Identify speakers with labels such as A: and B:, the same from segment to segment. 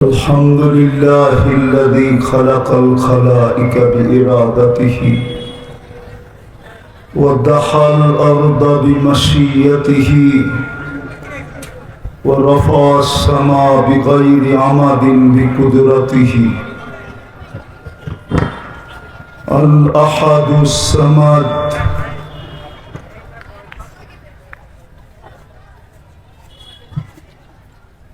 A: الحمد لله الذي خلق الخلائق بإرادته ودحى الأرض بمشيته ورفع السماء بغير عمد بقدرته الأحد الصمد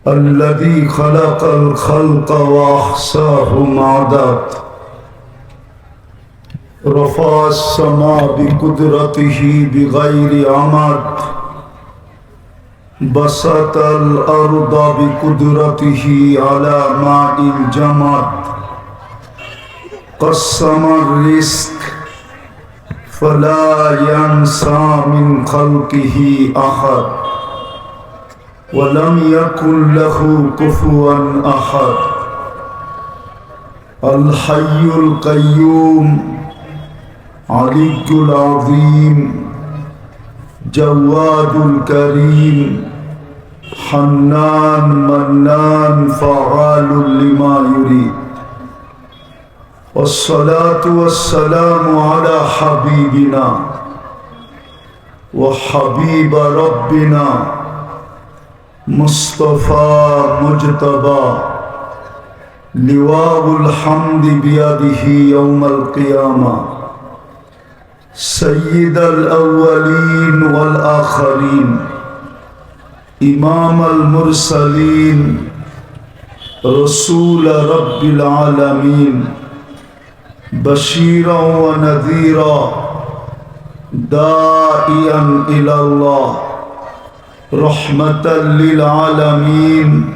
A: الذي خلق الخلق وأحصاهم عدد رفع السماء بقدرته بغير عمد بسط الأرض بقدرته على ماء الجمد قسم الرزق فلا ينسى من خلقه أحد ولم يكن له كفوا أحد الحي القيوم علي العظيم جواد الكريم حنان منان فعال لما يريد والصلاة والسلام على حبيبنا وحبيب ربنا مصطفى مجتبى لواء الحمد بيده يوم القيامة سيد الأولين والآخرين إمام المرسلين رسول رب العالمين بشيرا ونذيرا داعيا إلى الله رحمة للعالمين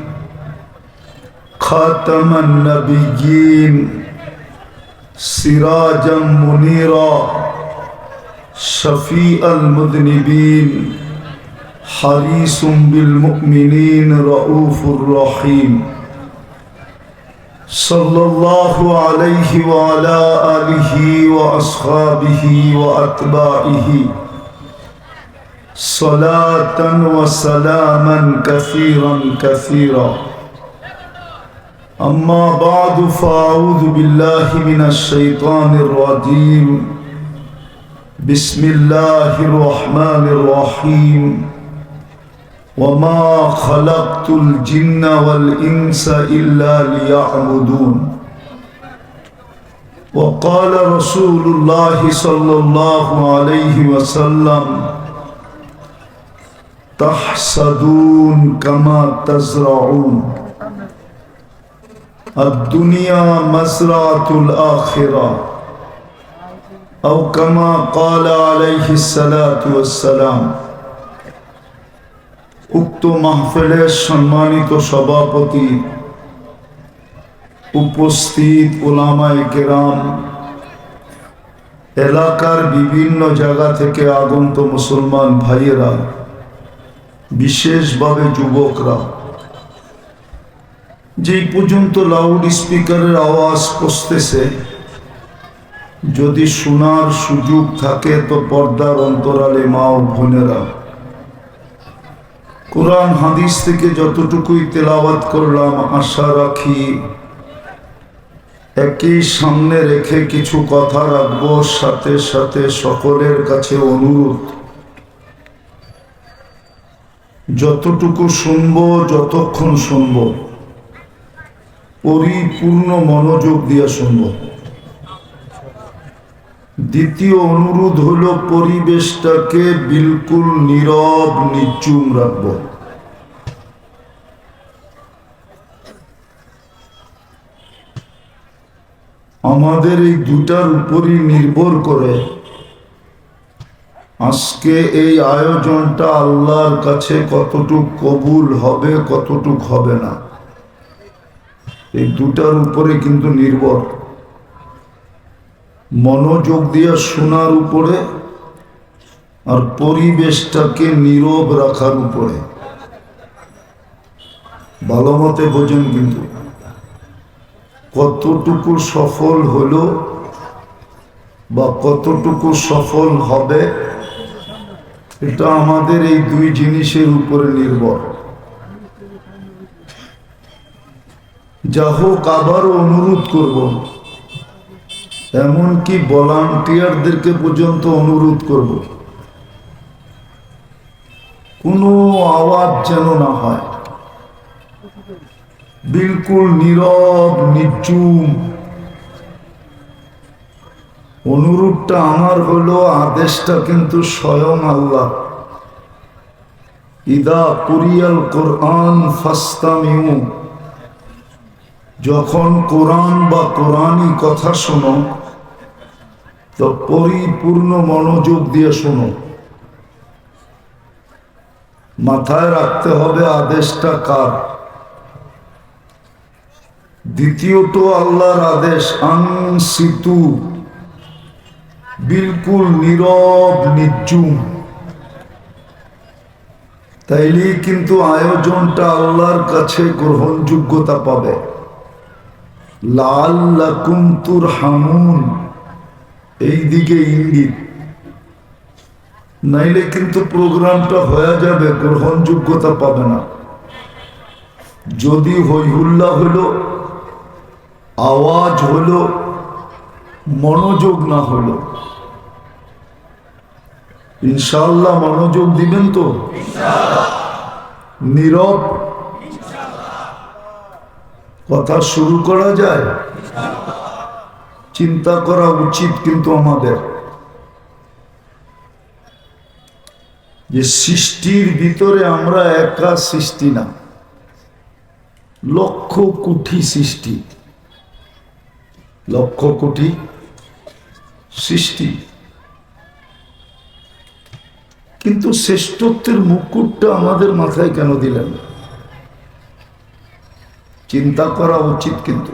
A: خاتم النبيين سراجا منيرا شفيع المذنبين حريص بالمؤمنين رؤوف رحيم صلى الله عليه وعلى آله وأصحابه وأتباعه صلاة وسلاما كثيرا كثيرا أما بعد فأعوذ بالله من الشيطان الرجيم بسم الله الرحمن الرحيم وما خلقت الجن والإنس إلا ليعبدون وقال رسول الله صلى الله عليه وسلم تحصدون كما تزرعون الدنيا مزرعة الآخرة أو كما قال عليه الصلاة والسلام উক্ত মাহফিলের সম্মানিত সভাপতি উপস্থিত উলামায়ে কেরাম এলাকার বিভিন্ন জায়গা থেকে আগত মুসলমান ভাইয়েরা বিশেষভাবে যুবকরা যেই পর্যন্ত লাউড স্পিকারের আওয়াজ পৌঁছতেছে যদি শোনার সুযোগ থাকে তো পর্দার অন্তরালে মা ও বোনেরা কোরআন হাদিস থেকে যতটুকুই তেলাওয়াত করলাম আশা রাখি একই সামনে রেখে কিছু কথা রাখবো সাথে সাথে সকলের কাছে অনুরোধ যতটুকু শুনবো যতক্ষণ শুনবো পরিপূর্ণ মনোযোগ দিয়ে শুনবো দ্বিতীয় অনুরোধ হলো পরিবেশটাকে বিলকুল নীরব নিঝুম রাখবো আমাদের এই দুটার উপরই নির্ভর করে আজকে এই আয়োজনটা আল্লাহর কাছে কতটুক কবুল হবে কতটুক হবে না এই দুটার উপরে কিন্তু নির্ভর মনোযোগ দিয়ে শোনার উপরে আর পরিবেশটাকে নীরব রাখার উপরে ভালো মতে বোঝেন কিন্তু কতটুকু সফল হলো বা কতটুকু সফল হবে এটা আমাদের এই দুই জিনিসের উপরে নির্ভর। যা হোক, আবারও অনুরোধ করব, এমনকি ভলান্টিয়ারদেরকে পর্যন্ত অনুরোধ করব, কোনো আওয়াজ যেন না হয়, বিলকুল নীরব নির্জুম। অনুরোধটা আমার হলো, আদেশটা কিন্তু স্বয়ং আল্লাহ। ইদা কুরিয়াল কোরআন ফাস্তামিউ, যখন কোরআন বা কোরআনী কথা শোনো তো পরিপূর্ণ মনোযোগ দিয়ে শোনো। মাথায় রাখতে হবে আদেশটা কার। দ্বিতীয়ত আল্লাহর আদেশ আনসিতু, বিলকুল নীরব নির্জুম। তাইলেই কিন্তু আয়োজনটা আল্লাহর কাছে গ্রহণযোগ্যতা পাবে। লাআল্লাকুম তুরহামুন, এই দিকে ইঙ্গিত, নাইলে কিন্তু প্রোগ্রামটা হয়ে যাবে, গ্রহণযোগ্যতা পাবে না। যদি হইহুল্লা হলো, আওয়াজ হলো, মনোযোগ না হলো। ইনশাআল্লাহ মনোযোগ দিবেন তো? নীরব কথা শুরু করা যায়? চিন্তা করা উচিত কিন্তু আমাদের, যে সৃষ্টির ভিতরে আমরা একা সৃষ্টি না, লক্ষ কোটি সৃষ্টি, লক্ষ কোটি সৃষ্টি। কিন্তু শ্রেষ্ঠত্বের মুকুটটা আমাদের মাথায় কেন দিলেন? চিন্তা করা উচিত কিন্তু।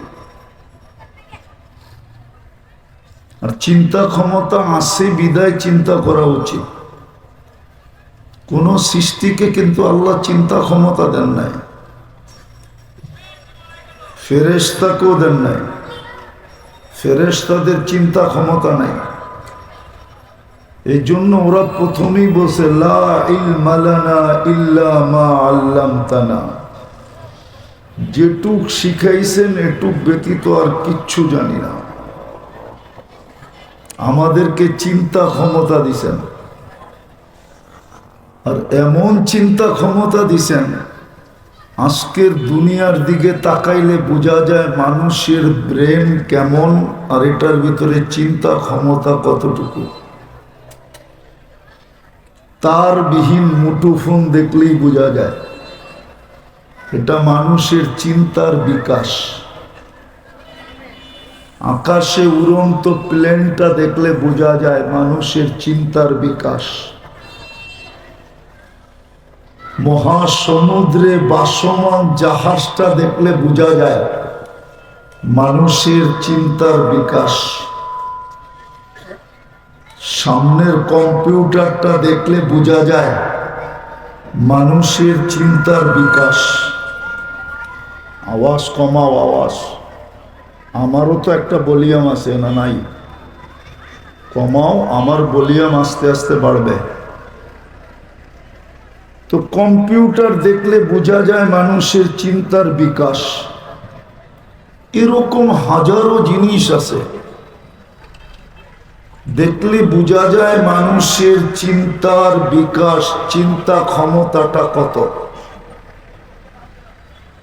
A: আর চিন্তা ক্ষমতা আছে বিদায় চিন্তা করা উচিত। কোন সৃষ্টিকে কিন্তু আল্লাহ চিন্তা ক্ষমতা দেন নাই, ফেরেশতাকেও দেন নাই। ফেরেশতাদের চিন্তা ক্ষমতা নাই। এই জন্য ওরা প্রথমেই বলছে লা ইলমা লানা ইল্লা মা আল্লামতানা, যেটুক শিখাইছেন এটুক ব্যতীত আর কিচ্ছু জানি না। আমাদেরকে চিন্তা ক্ষমতা দিছেন, আর এমন চিন্তা ক্ষমতা দিছেন, আজকের দুনিয়ার দিকে তাকাইলে বোঝা যায় মানুষের ব্রেন কেমন, আর এটার ভিতরে চিন্তা ক্ষমতা কতটুকু। তার বিহীন মুঠোফোন দেখলেই বোঝা যায় এটা মানুষের চিন্তার বিকাশ। আকাশে উড়ন্ত প্লেনটা দেখলে বোঝা যায় মানুষের চিন্তার বিকাশ। মহাসমুদ্রে বাসমান জাহাজটা দেখলে বোঝা যায় মানুষের চিন্তার বিকাশ। সামনের কম্পিউটারটা দেখলে বোঝা যায় মানুষের চিন্তার বিকাশ। আওয়াজ কমাও, আওয়াজ। আমারও তো একটা ভলিউম আছে না? নাই? কমাও, আমার ভলিউম আস্তে আস্তে বাড়বে। তো কম্পিউটার দেখলে বোঝা যায় মানুষের চিন্তার বিকাশ। এরকম হাজারো জিনিস আছে দেখলে বোঝা যায় মানুষের চিন্তার বিকাশ, চিন্তা ক্ষমতাটা কত।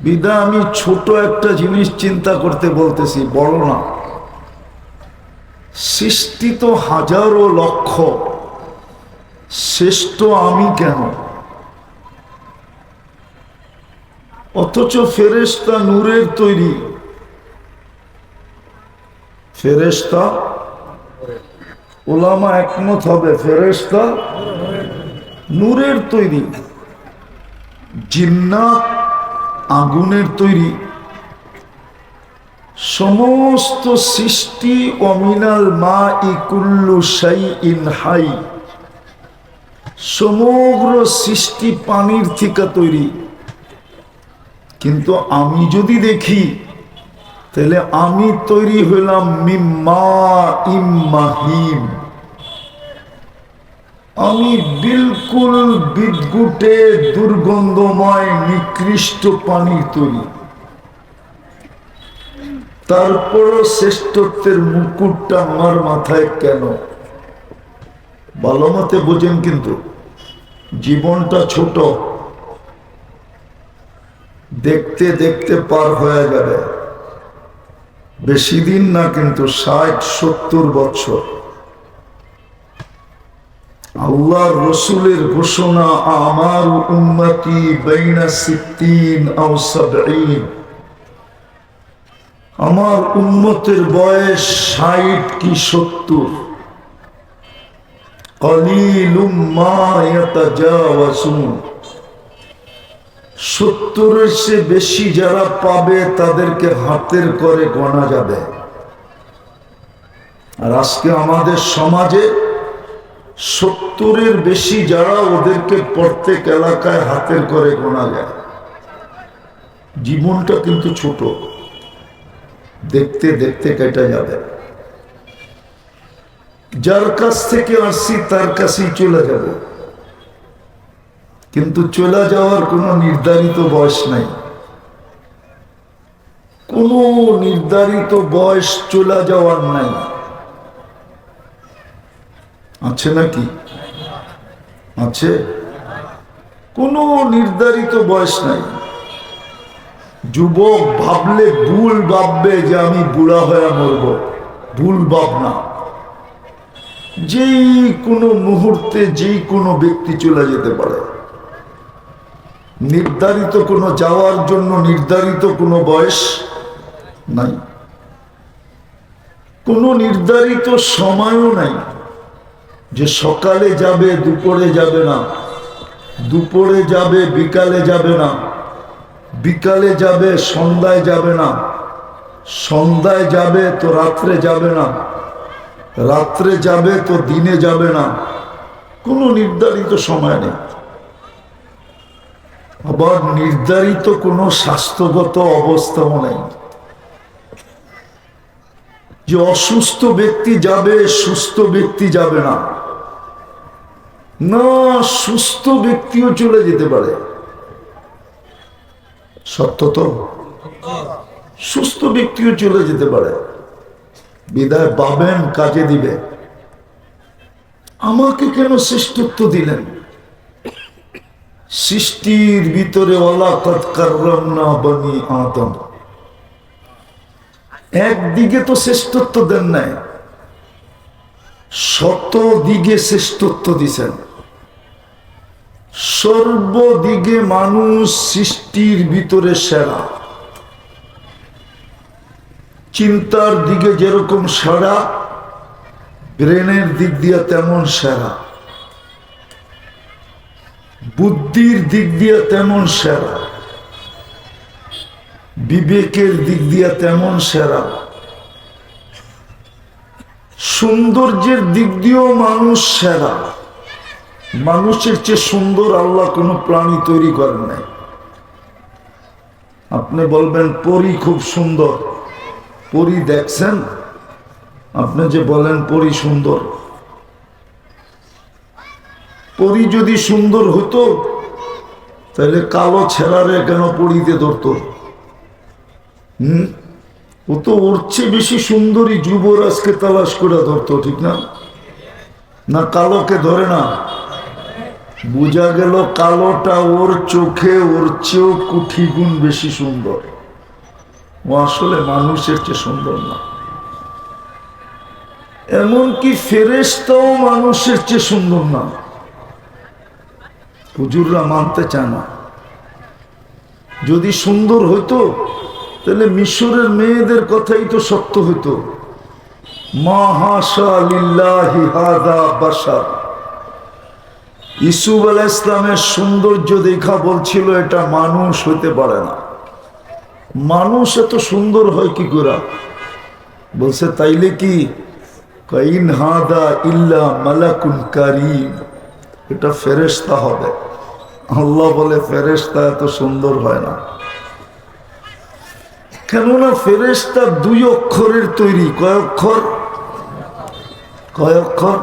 A: বিদা আমি ছোট একটা জিনিস চিন্তা করতে বলতেছি, বড় না। সৃষ্টি তো হাজারো লক্ষ, শ্রেষ্ঠ আমি কেন? অথচ ফেরেশতা নূরের তৈরি। ফেরেশতা, ওলামা একমত হবে, ফেরেশতা নূরের তৈরি। জিন্নাত আগুনের তৈরি। সমস্ত সৃষ্টি অমিনাল মা ইকুল্লু শাইইন হাই, সমগ্র সৃষ্টি পানির থেকে তৈরি। কিন্তু আমি যদি দেখি তাহলে আমি তৈরি হইলাম মিম্মা ইম্মাহিম। আমি বিলকুল বিদ্যুটে দুর্গন্ধময় নিকৃষ্ট পানির তৈরি। তারপরও শ্রেষ্ঠত্বের মুকুটটা আমার মাথায় কেন? ভালো মতে বুঝেন, কিন্তু জীবনটা ছোট, দেখতে দেখতে পার হয়ে যাবে। বেশি দিন না, কিন্তু 60-70 বছর। আল্লাহর রসুলের ঘোষণা, আমার উম্মতি বাইনা 60 আও 70। আমার উম্মতের বয়স 60 কি 70। কলিলুম মা ইয়াতাজাওয়াজুন। 70-এর চেয়ে বেশি যারা পাবে তাদেরকে হাতের করে গোনা যাবে। আর আজকে আমাদের সমাজে 70-এর বেশি যারা, ওদেরকে প্রত্যেক এলাকায় হাতের করে গোনা যায়। জীবনটা কিন্তু ছোট, দেখতে দেখতে কেটে যাবে। যার কাছ থেকে আসছি তার কাছেই চলে যাব, কিন্তু চলে যাওয়ার কোনো নির্ধারিত বয়স নাই। কোনো নির্ধারিত বয়স চলে যাওয়ার নাই, আছে নাকি? আছে? কোনো নির্ধারিত বয়স নাই। যুবক ভাবলে ভুল ভাববে যে আমি বুড়া হয়ে মরব, ভুল ভাবনা। যেই কোনো মুহূর্তে যেই কোনো ব্যক্তি চলে যেতে পারে। নির্ধারিত কোনো যাওয়ার জন্য নির্ধারিত কোনো বয়স নাই, কোনো নির্ধারিত সময়ও নাই যে সকালে যাবে দুপুরে যাবে না, দুপুরে যাবে বিকালে যাবে না, বিকালে যাবে সন্ধ্যায় যাবে না, সন্ধ্যায় যাবে তো রাত্রে যাবে না, রাত্রে যাবে তো দিনে যাবে না। কোনো নির্ধারিত সময় নেই। আবার নির্ধারিত কোনো স্বাস্থ্যগত অবস্থাও নেই যে অসুস্থ ব্যক্তি যাবে, সুস্থ ব্যক্তি যাবে না। না, সুস্থ ব্যক্তিও চলে যেতে পারে। সত্য তো? সুস্থ ব্যক্তিও চলে যেতে পারে। বিদায় পাবেন, কাজে দিবে। আমাকে কেন শ্রেষ্ঠত্ব দিলেন? সৃষ্টির ভিতরে ওয়ালাকাদ কাররামনা বনি আদম, একদিকে তো শ্রেষ্ঠত্ব দেন নাই, শত দিকে শ্রেষ্ঠত্ব দিছেন। সর্বদিকে মানুষ সৃষ্টির ভিতরে সেরা। চিন্তার দিকে যেরকম সেরা, ব্রেনের দিক দিয়ে তেমন সেরা, বুদ্ধির দিক দিয়ে তেমন সেরা, বিবেকের দিক দিয়ে তেমন সেরা, সৌন্দর্যের দিক দিয়েও মানুষ সেরা। মানুষের চেয়ে সুন্দর আল্লাহ কোনো প্রাণী তৈরি করেন নাই। আপনি বলবেন পরী খুব সুন্দর, পরী দেখছেন? আপনি যে বলেন পরী সুন্দর, পরী যদি সুন্দর হতো তাহলে কালো ছেঁড়ারে কেন পরীতে ধরতো? ও তো ওর চেয়ে বেশি সুন্দরী যুবরাজকে তালাশ করে ধরতো, ঠিক না? না কালোকে ধরে না? বোঝা গেল কালোটা ওর চোখে ওর চেয়েও কোটি গুণ বেশি সুন্দর। ও আসলে মানুষের চেয়ে সুন্দর না। এমনকি ফেরেশতাও মানুষের চেয়ে সুন্দর না। হুজুররা মানতে চায় না। যদি সুন্দর হইতো তাহলে মিশরের মেয়েদের কথাই তো সত্য হইতো। মা হাশা লিল্লাহি হাযা বাশার। ইসুফ আলাইহিস সালামের সৌন্দর্য দেখা বলছিল এটা মানুষ হইতে পারে না। মানুষ এত সুন্দর হয় কি করে? বলছে তাইলে কি কাইন হাদা ইল্লা মালাকুন কারীম, এটা ফেরেশতা হবে। আল্লাহ বলে ফেরেশতা এত সুন্দর হয় না। কেননা ফেরেশতা 2 অক্ষরের তৈরি। কয় অক্ষর? কয় অক্ষর?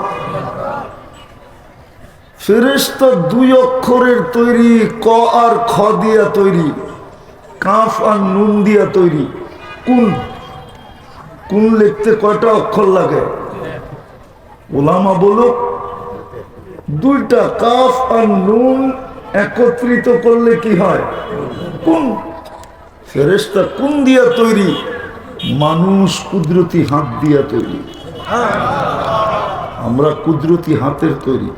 A: ফেরেশতা 2 অক্ষরের তৈরি। ক আর খ দিয়া তৈরি, কাফ আর নুন দিয়া তৈরি। কোন কোন লিখতে কয়টা অক্ষর লাগে? ওলামা বলো দুইটা, কাফ আর নুন একত্রিত করলে কি হয়? কোন। ফেরেশতা কোন দিয়া তৈরি? মানুষ কুদরতি হাত দিয়া তৈরি। আমরা কুদরতি হাতের তৈরি।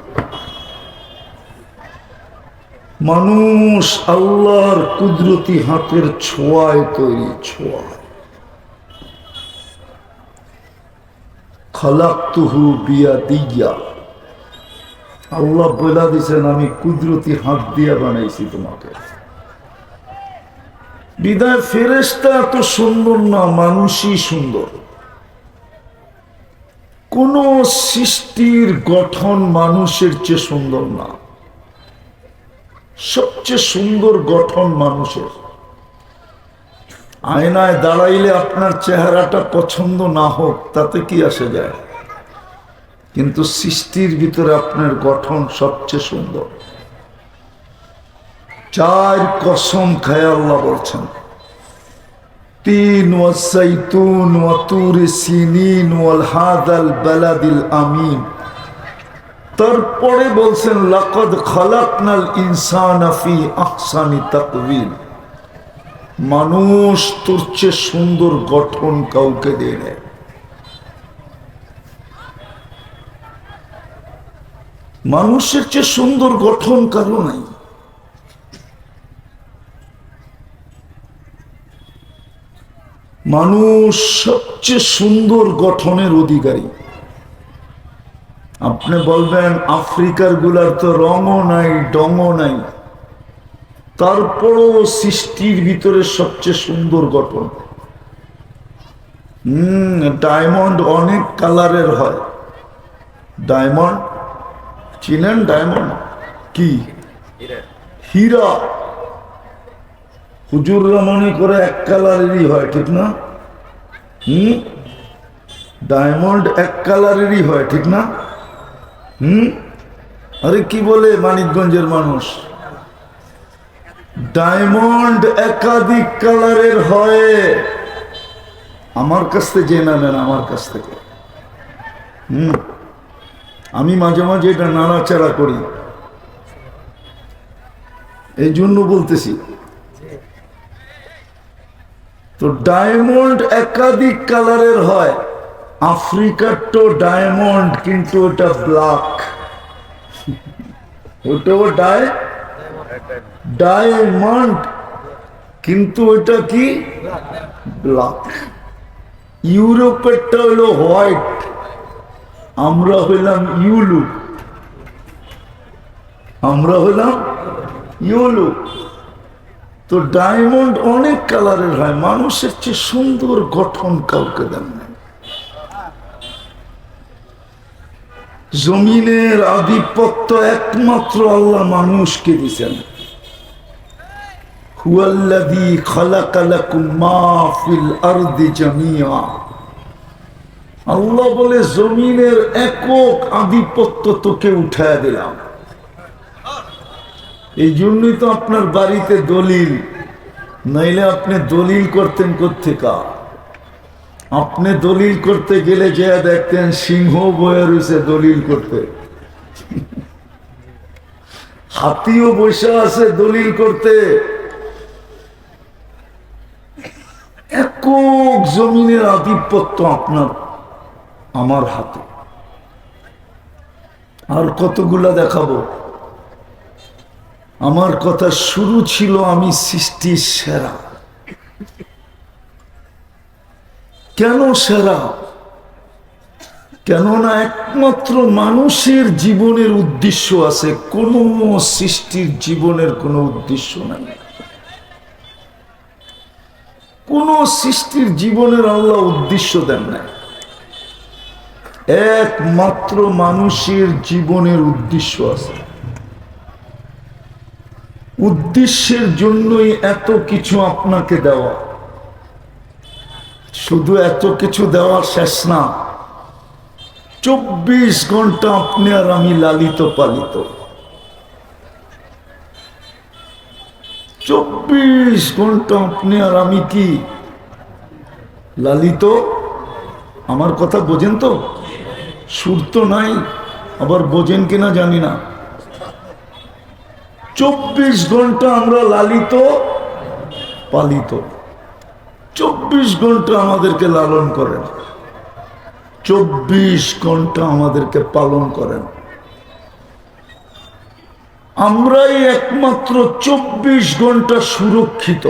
A: মানুষ আল্লাহর কুদরতি হাতের ছোঁয়ায় তৈরি। ছোঁয়া। খালাকতুহু বিয়াদিয়া, আল্লাহ বলে দিয়েছেন আমি কুদরতি হাত দিয়া বানাইছি তোমাকে। বিদায় ফেরেশতা এত সুন্দর না, মানুষই সুন্দর। কোন সৃষ্টির গঠন মানুষের চেয়ে সুন্দর না। সবচেয়ে সুন্দর গঠন মানুষের। আয়নায় দাঁড়াইলে আপনার চেহারাটা পছন্দ না হোক তাতে কি আসে যায়, কিন্তু সৃষ্টির ভিতরে আপনার গঠন সবচেয়ে সুন্দর। চার কসম খায় আল্লাহ বলছেন, তিন ওয়াসাইতুন ওয়া তুরি সিনিন ওয়াল হাদাল বালাদিল আমিন। তারপরে বলছেন লাকাদ খালাকনাল ইনসানা ফি আহসানি তাকওয়িম। মানুষ তোর চেয়ে সুন্দর গঠন কাউকে দেয় না। মানুষের চেয়ে সুন্দর গঠন কারো নাই। মানুষ সবচেয়ে সুন্দর গঠনের অধিকারী। আপনি বলবেন আফ্রিকার গুলার তো রঙও নাই, ডঙও নাই, তারপরও সৃষ্টির ভিতরে সবচেয়ে সুন্দর গঠন। ডায়মন্ড অনেক কালারের হয়। ডায়মন্ড চিনেন? ডায়মন্ড কি? হীরা। হুজুররা মনে করে এক কালারেরই হয়, ঠিক না? ডায়মন্ড এক কালারেরই হয়, ঠিক না? আরে কি বলে মানিকগঞ্জের মানুষ? ডায়মন্ড একাধিক কালারের হয়। আমার কাছ থেকে জেনে নেন, আমার কাছ থেকে। আমি মাঝে মাঝে এটা নাড়াচাড়া করি, এই জন্য বলতেছি। তো ডায়মন্ড একাধিক কালারের হয়। আফ্রিকার তো ডায়মন্ড, কিন্তু ওটা ব্ল্যাক। ওটাও ডায়মন্ড, কিন্তু ওটা কি? ব্ল্যাক। ইউরোপেরটা হলো হোয়াইট, আমরা হইলাম ইউলু। আমরা হইলাম ইউলু। তো ডায়মন্ড অনেক কালারের হয়। মানুষের চেয়ে সুন্দর গঠন কাউকে দেন না। জমিনের আধিপত্য একমাত্র আল্লাহ মানুষকে দিয়েছেন। হুয়াল্লাযী খালাকা লাকুম মা ফিল আরদি জামিআ। আল্লাহ বলে জমিনের একক আধিপত্য তোকে উঠায় দিলাম। এই জন্যই তো আপনার বাড়িতে দলিল, নাইলে আপনি দলিল করতেন কোত্থেকা? আপনি দলিল করতে গেলে যে দেখতেন সিংহ বয়ে রয়েছে দলিল করতে, হাতিও বসে আছে দলিল করতে। একক জমিনের আধিপত্য আপনার আমার হাতে। আর কতগুলা দেখাবো। আমার কথা শুরু ছিল আমি সৃষ্টির সেরা। কেন সেরা? কেননা একমাত্র মানুষের জীবনের উদ্দেশ্য আছে, কোন সৃষ্টির জীবনের কোনো উদ্দেশ্য নাই। কোন সৃষ্টির জীবনের আল্লাহ উদ্দেশ্য দেন না। একমাত্র মানুষের জীবনের উদ্দেশ্য আছে। উদ্দেশ্যের জন্যই এত কিছু আপনাকে দেওয়া। শুধু এত কিছু দেওয়া শেষ না, 24 ঘন্টা আপনি আর আমি লালিত পালিত। 24 ঘন্টা আপনি আর আমি কি লালিত আমার কথা বোঝেন তো? সুর তো নাই, আবার বোঝেন কিনা জানি না। 24 ঘন্টা আমরা লালিত পালিত, 24 ঘন্টা আমাদেরকে লালন করেন, 24 ঘন্টা আমাদেরকে পালন করেন। আমরাই একমাত্র 24 ঘন্টা সুরক্ষিত,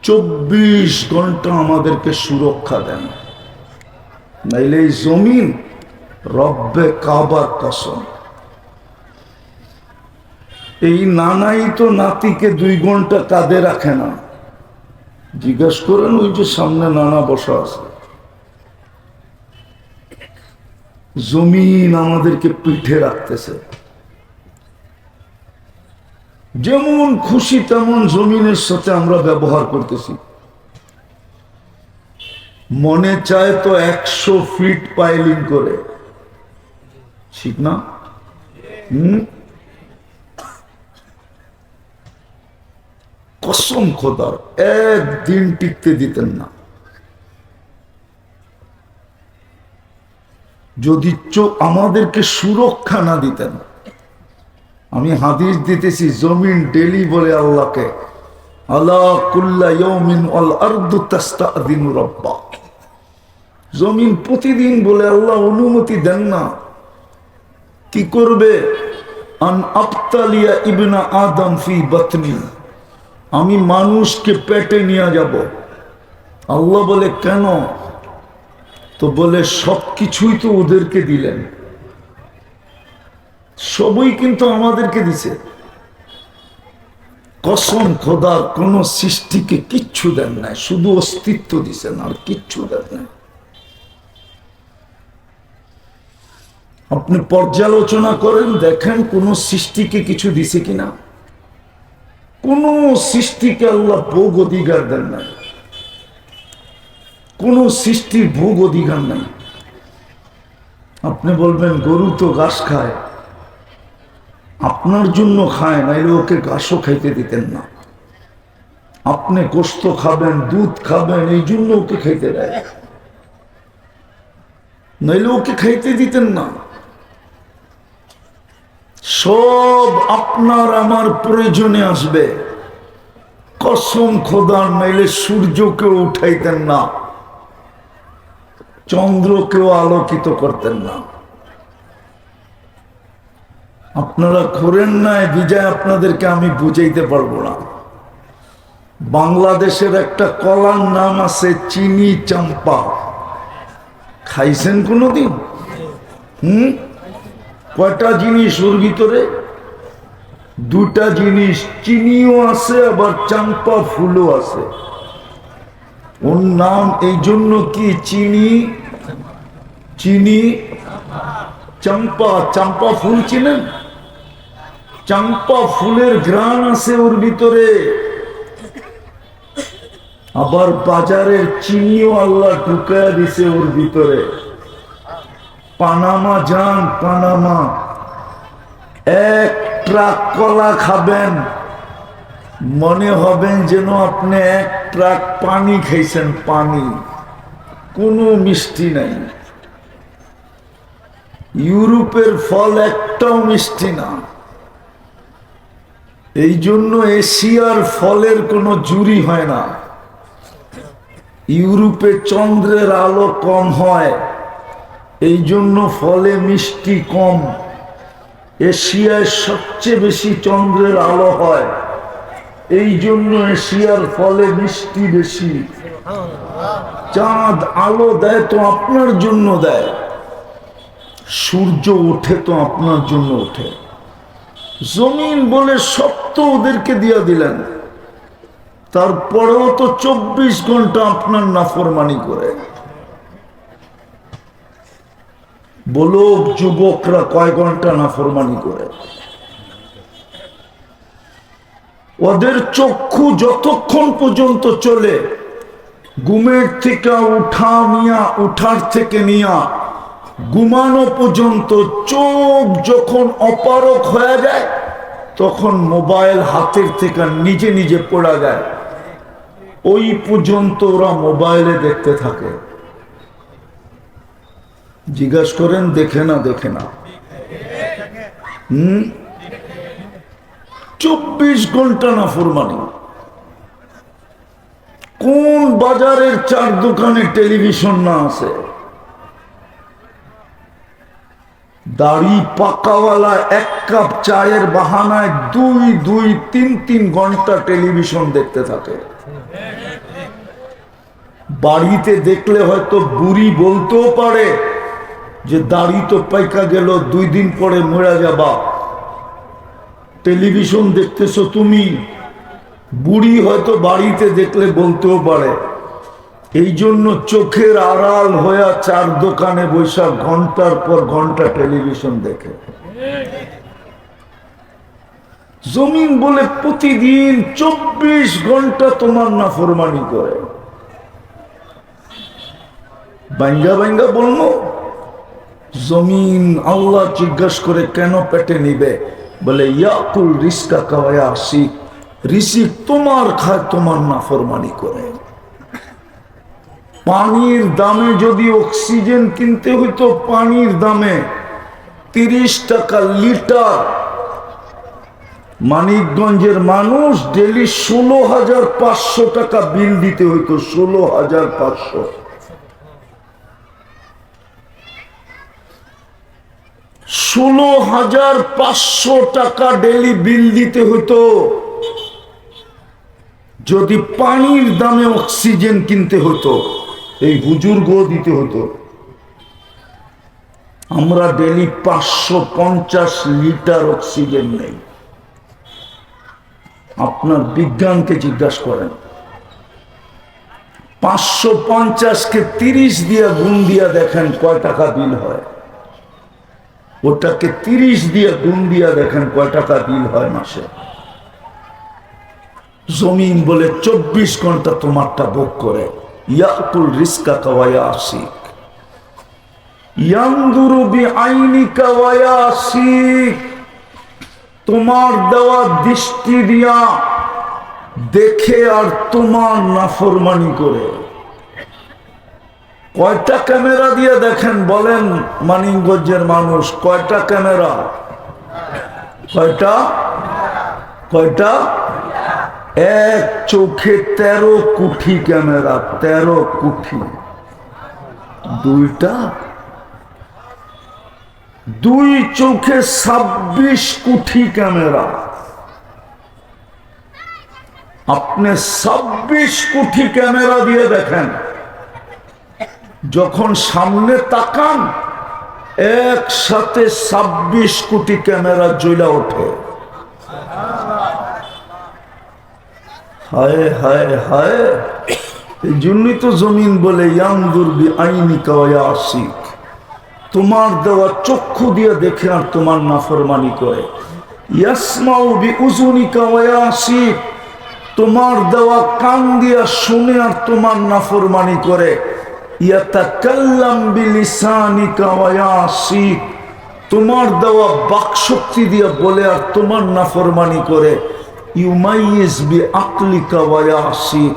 A: 24 ঘন্টা আমাদেরকে সুরক্ষা দেন। নাইলে এই জমিন রব্বে কাবার কসম, এই নানাই তো নাতিকে 2 ঘন্টা কাঁধে রাখে না। জিজ্ঞেস করেন, ওই যে সামনে নানা বসা আছে। জমিন আমাদেরকে পিঠে রাখতেছে, যেমন খুশি তেমন জমিনের সাথে আমরা ব্যবহার করতেছি। মনে চায় তো 100 ফিট পাইলিং করে, ঠিক না? কসম খোদার, একদিন টিকতে দিতেন না। যদি আমাদেরকে সুরক্ষা না দিতেন। আমি হাদিস দিতেছি, জমিন ডেলি বলে আল্লাহকে, আলা কুল্লা ইয়াউমিন ওয়াল আরদু তাস্তাযিনু রাব্বা। জমিন প্রতিদিন বলে আল্লাহ অনুমতি দেন না। কি করবে? আন আবতালিয়া ইবনা আদম ফি বাতনি, আমি মানুষকে পেটে নিয়ে যাব। আল্লাহ বলে কেন? তো বলে সবকিছুই তো ওদেরকে দিলেন, সবই কিন্তু আমাদেরকে দিছে। কসম খোদার, কোন সৃষ্টিকে কিচ্ছু দেন নাই, শুধু অস্তিত্ব দিছেন, আর কিচ্ছু দেন নাই। আপনি পর্যালোচনা করেন, দেখেন কোন সৃষ্টিকে কিছু দিছে কিনা। কোন সৃষ্টিকে আল্লাহ ভোগ অধিকার দেন নাই, কোন সৃষ্টির ভোগ অধিকার নাই। আপনি বলবেন গরু তো ঘাস খায়, আপনার জন্য খায়, নাইলে ওকে ঘাসও খাইতে দিতেন না। আপনি গোশত খাবেন, দুধ খাবেন, এই জন্য ওকে খাইতে দেয়, নাইলে ওকে খাইতে দিতেন না। সব আপনার আমার প্রয়োজনে আসবে, কসম খোদার, নাইলে সূর্যকেও উঠাইতেন না, চন্দ্রকেও আলোকিত করতেন না। আপনারা করেন নাই বিজয়, আপনাদেরকে আমি বুঝাইতে পারবো না। বাংলাদেশের একটা কলার নাম আছে চিনি চাম্পা, খাইছেন কোনদিন? কয়টা জিনিস ওর ভিতরে? 2টা জিনিস, চিনিও আছে আবার চাম্পা ফুলও আছে। ওর নাম এই জন্য কি চিনি, চিনি চাম্পা। চাম্পা ফুল চিনেন? চাম্পা ফুলের ঘ্রাণ আছে ওর ভিতরে। আবার বাজারের চিনিও আল্লাহ ঢুকায়া দিছে ওর ভিতরে। পানামা যান, পানামা, 1 ট্রাক কলা খাবেন, মনে হবেন যেন আপনি 1 ট্রাক পানি খাইছেন, পানি, কোনো মিষ্টি নাই। ইউরোপের ফল একটাও মিষ্টি না। এই জন্য এশিয়ার ফলের কোনো জুরি হয় না। ইউরোপে চন্দ্রের আলো কম হয়, এই জন্য ফলে মিষ্টি কম। এশিয়ায় সবচেয়ে বেশি চন্দ্রের আলো হয়, এই জন্য এশিয়ার ফলে মিষ্টি বেশি। চাঁদ আলো দেয় তো আপনার জন্য দেয়, সূর্য ওঠে তো আপনার জন্য ওঠে। জমিন বলে সব তো ওদেরকে দিয়ে দিলেন, তারপরেও তো 24 ঘন্টা আপনার নাফরমানি করে। বলো যুবকরা কয় ঘন্টা নাফরমানি করে? ওদের চক্ষু যতক্ষণ পর্যন্ত চলে, ঘুমের থেকে উঠার থেকে নিয়া ঘুমানো পর্যন্ত, চোখ যখন অপারক হয়ে যায় তখন মোবাইল হাতের থেকে নিজে নিজে পড়া যায়, ওই পর্যন্ত ওরা মোবাইলে দেখতে থাকে। জিজ্ঞাসা করেন দেখে না দেখে না? 24 ঘন্টা নাফরমানি। কোন বাজারের চার দোকানে টেলিভিশন না আছে? দাড়ি পাকাওয়ালা এক কাপ চায়ের বাহানায় 2-3 ঘন্টা টেলিভিশন দেখতে থাকে। বাড়িতে দেখলে হয়তো বুড়ি বলতেও পারে যে দাড়ি তো পাইকা গেল, 2 দিন পরে মরে যাবা, টেলিভিশন দেখতেছো তুমি। বুড়ি হয়তো বাড়িতে দেখলে বলতেও পারে। এই জন্য চোখের আড়াল হয়ে চার দোকানে বৈশা ঘন্টার পর ঘন্টা টেলিভিশন দেখে। জমিন বলে প্রতিদিন 24 ঘন্টা তোমার নাফরমানি করে। বাইঙ্গা বাইঙ্গা বলবো, জমিন আল্লাহ জিজ্ঞাসা করে কেন পেটে নিবে? বলে ইয়াকুল রিস্কা কাওয়া আসিক, রিজিক তোমার খায়, তোমার নাফরমানি করে। পানির দামে যদি অক্সিজেন কিনতে হইতো, পানির দামে 30 টাকা লিটার, মানিকগঞ্জের মানুষ ডেলি 16,500 টাকা বিল দিতে হইতো। 16,500। 16,500 টাকা ডেলি বিল দিতে হইতো যদি পানির দামে অক্সিজেন কিনতে হতো। এই বুজুর্গ দিতে হতো। আমরা ডেলি 550 লিটার অক্সিজেন নেই। আপনার বিজ্ঞানকে জিজ্ঞাসা করেন, 550-কে 30 দিয়ে গুণ দিয়া দেখেন কয় টাকা বিল হয়। ওটাকে 30 দিয়ে গুণ দিয়া দেখেন কয় টাকা বিল হয় মাসে। জমিন বলে 24 ঘন্টা তোমারটা ভোগ করে। ইয়াকুল রিস্কা কাওয়া আসিক, ইয়ানদুরু বিআইনিকা ওয়া ইয়াসিক, তোমার দেওয়া দৃষ্টি দিয়া দেখে আর তোমার নাফরমানি করে। কয়টা ক্যামেরা দিয়ে দেখেন বলেন মানিকগঞ্জের মানুষ? কয়টা ক্যামেরা? কয়টা? এক চোখে 13 কোটি ক্যামেরা। 13 কোটি। দুইটা? 2 চোখে 26 কোটি ক্যামেরা। আপনি 26 কোটি ক্যামেরা দিয়ে দেখেন, যখন সামনে তাকান একসাথে 26 কোটি ক্যামেরা জ্বলা ওঠে। হায় হায় হায়। এই জন্যই তো জমিন বলে ইয়ানদুর বিআইনিকা ওয়া ইয়াসিক, তোমার দেওয়া চক্ষু দিয়ে দেখে আর তোমার নাফরমানি করে। ইয়াসমাউ বিউযুনিকা ওয়া ইয়াসিক, তোমার দেওয়া কান দিয়া শুনে আর তোমার নাফরমানি করে। ইয়াতাকাল্লাম বিলিসানিকা ওয়া ইয়াসিক, তোমার দেওয়া বাকশক্তি দিয়ে বলে আর তোমার নাফরমানি করে। ইউমাইয়িজ বিআকলিকা ওয়া ইয়াসিক,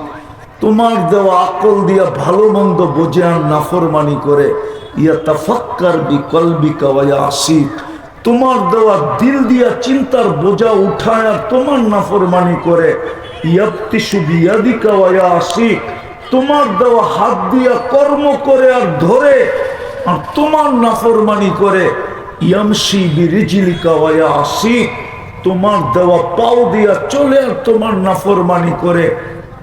A: তোমার দেওয়া আকল দিয়া ভালো মন্দ বোঝে আর নাফরমানি করে। ইয়াতাফাক্কার বিকলবিকা ওয়া ইয়াসিক, তোমার দেওয়া দিল দিয়া চিন্তার বোঝা উঠায় আর তোমার নাফরমানি করে। ইয়াবতিশু বিয়াদিকা ওয়া ইয়াসিক, তোমার দেওয়া হাত দিয়া কর্ম করে আর ধরে আর তোমার নাফরমানি করে। ইয়ামশি বিরিজলিকা ওয়া ইয়াসিক, তোমার দেওয়া পাও দিয়া চলে আর তোমার নাফরমানি করে।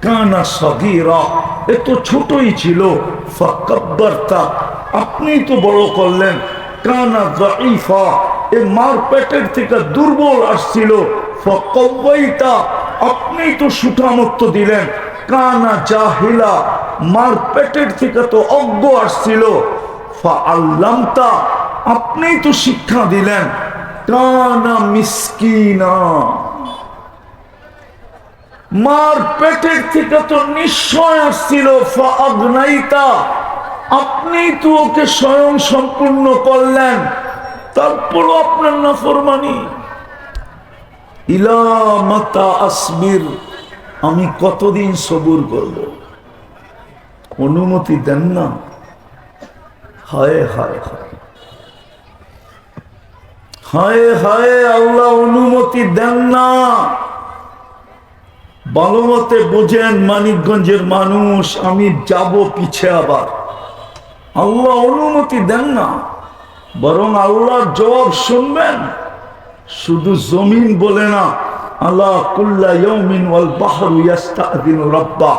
A: কানা সাগীরা, এ তো ছোটই ছিল। ফাকাব্বারতা, আপনি তো বড় করলেন। কানা যায়ীফা, এ মার পেটের থেকে দুর্বল আসছিল। ফাকাওয়াইতা, আপনি তো সুঠামত্ব দিলেন। কানা জাহিলা, মার পেটের থেকে তো অজ্ঞ আসছিল। ফাআল্লামতা, আপনি তো শিক্ষা দিলেন। কানা মিসকিনা, মার পেটের থেকে তো নিশ্চয় আসছিল। ফাআগনাইতা, আপনি তো ওকে স্বয়ং সম্পূর্ণ করলেন, তারপরও আপনার নাফরমানি। ইলা মাতা আসবির, আমি কতদিন সবুর করব? অনুমতি দেন না। হায় হায় হায়। হায় হায়, আল্লাহ অনুমতি দেন না। ভালো মতে বোঝেন মানিকগঞ্জের মানুষ, আমি যাব পিছে, আবার আল্লাহ অনুমতি দেন না। বরং আল্লাহর জবাব শুনবেন। শুধু জমিন বলে না, আল্লাহ কুল্লা ইয়াউমিন ওয়াল বাহরু ইস্তাযিনু রাব্বা,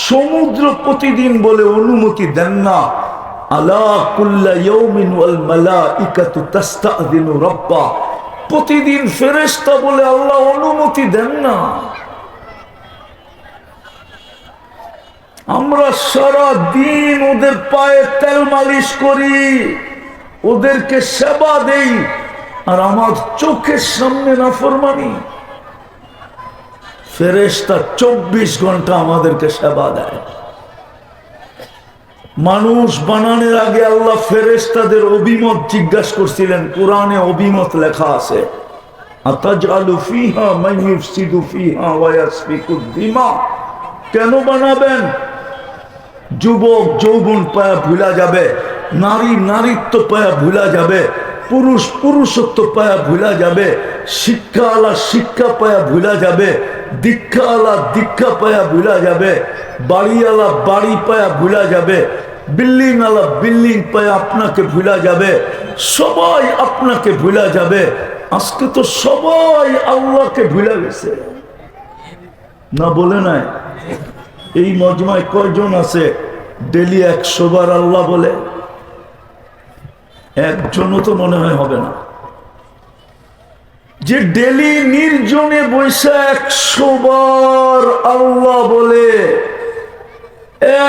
A: সমুদ্র প্রতিদিন বলে অনুমতি দেন না। আলা কুল্লা ইয়াউমিন ওয়াল মালাইকাতু তাস্তাযিনু রাব্বা, প্রতিদিন ফেরেশতা বলে আল্লাহ অনুমতি দেন না। আমরা সারা দিন ওদের পায়ে তেল মালিশ করি, ওদেরকে সেবা দেই, আর আমার চোখের সামনে নাফরমানি। ফেরেশতা 24 ঘন্টা আমাদেরকে সেবা দেয়। মানুষ বানানোর আগে আল্লাহ ফেরেশতাদের অভিমত জিজ্ঞাসা করছিলেন। কোরআনে অভিমত লেখা আছে, আতাজআলু ফিহা মান ইউফসিদু ফিহা ওয়া ইয়াসফিকুদ দিমা। কেন বানাবেন? যুবক যৌবন পায়া ভুলা যাবে, নারী নারীত্ব পায়া ভুলা যাবে, পুরুষ পুরুষত্ব পায়া ভুলা যাবে, শিক্ষা আলা শিক্ষা পায়া ভুলা যাবে, দীক্ষা আলা দীক্ষা পায়া ভুলা যাবে, বাড়ি আলা বাড়ি পায়া ভুলা যাবে, বিল্ডিং আলা বিল্ডিং পায়া আপনাকে ভুলা যাবে, সবাই আপনাকে ভুলা যাবে। আজকে তো সবাই আল্লাহকে ভুলা গেছে না, বলে নাই? এই মজমায় কয়জন আছে ডেলি 100 বার আল্লাহ বলে? একজনও তো মনে হয় হবে না যে ডেলি নির্জনে বৈশা 100 বার আল্লাহ বলে।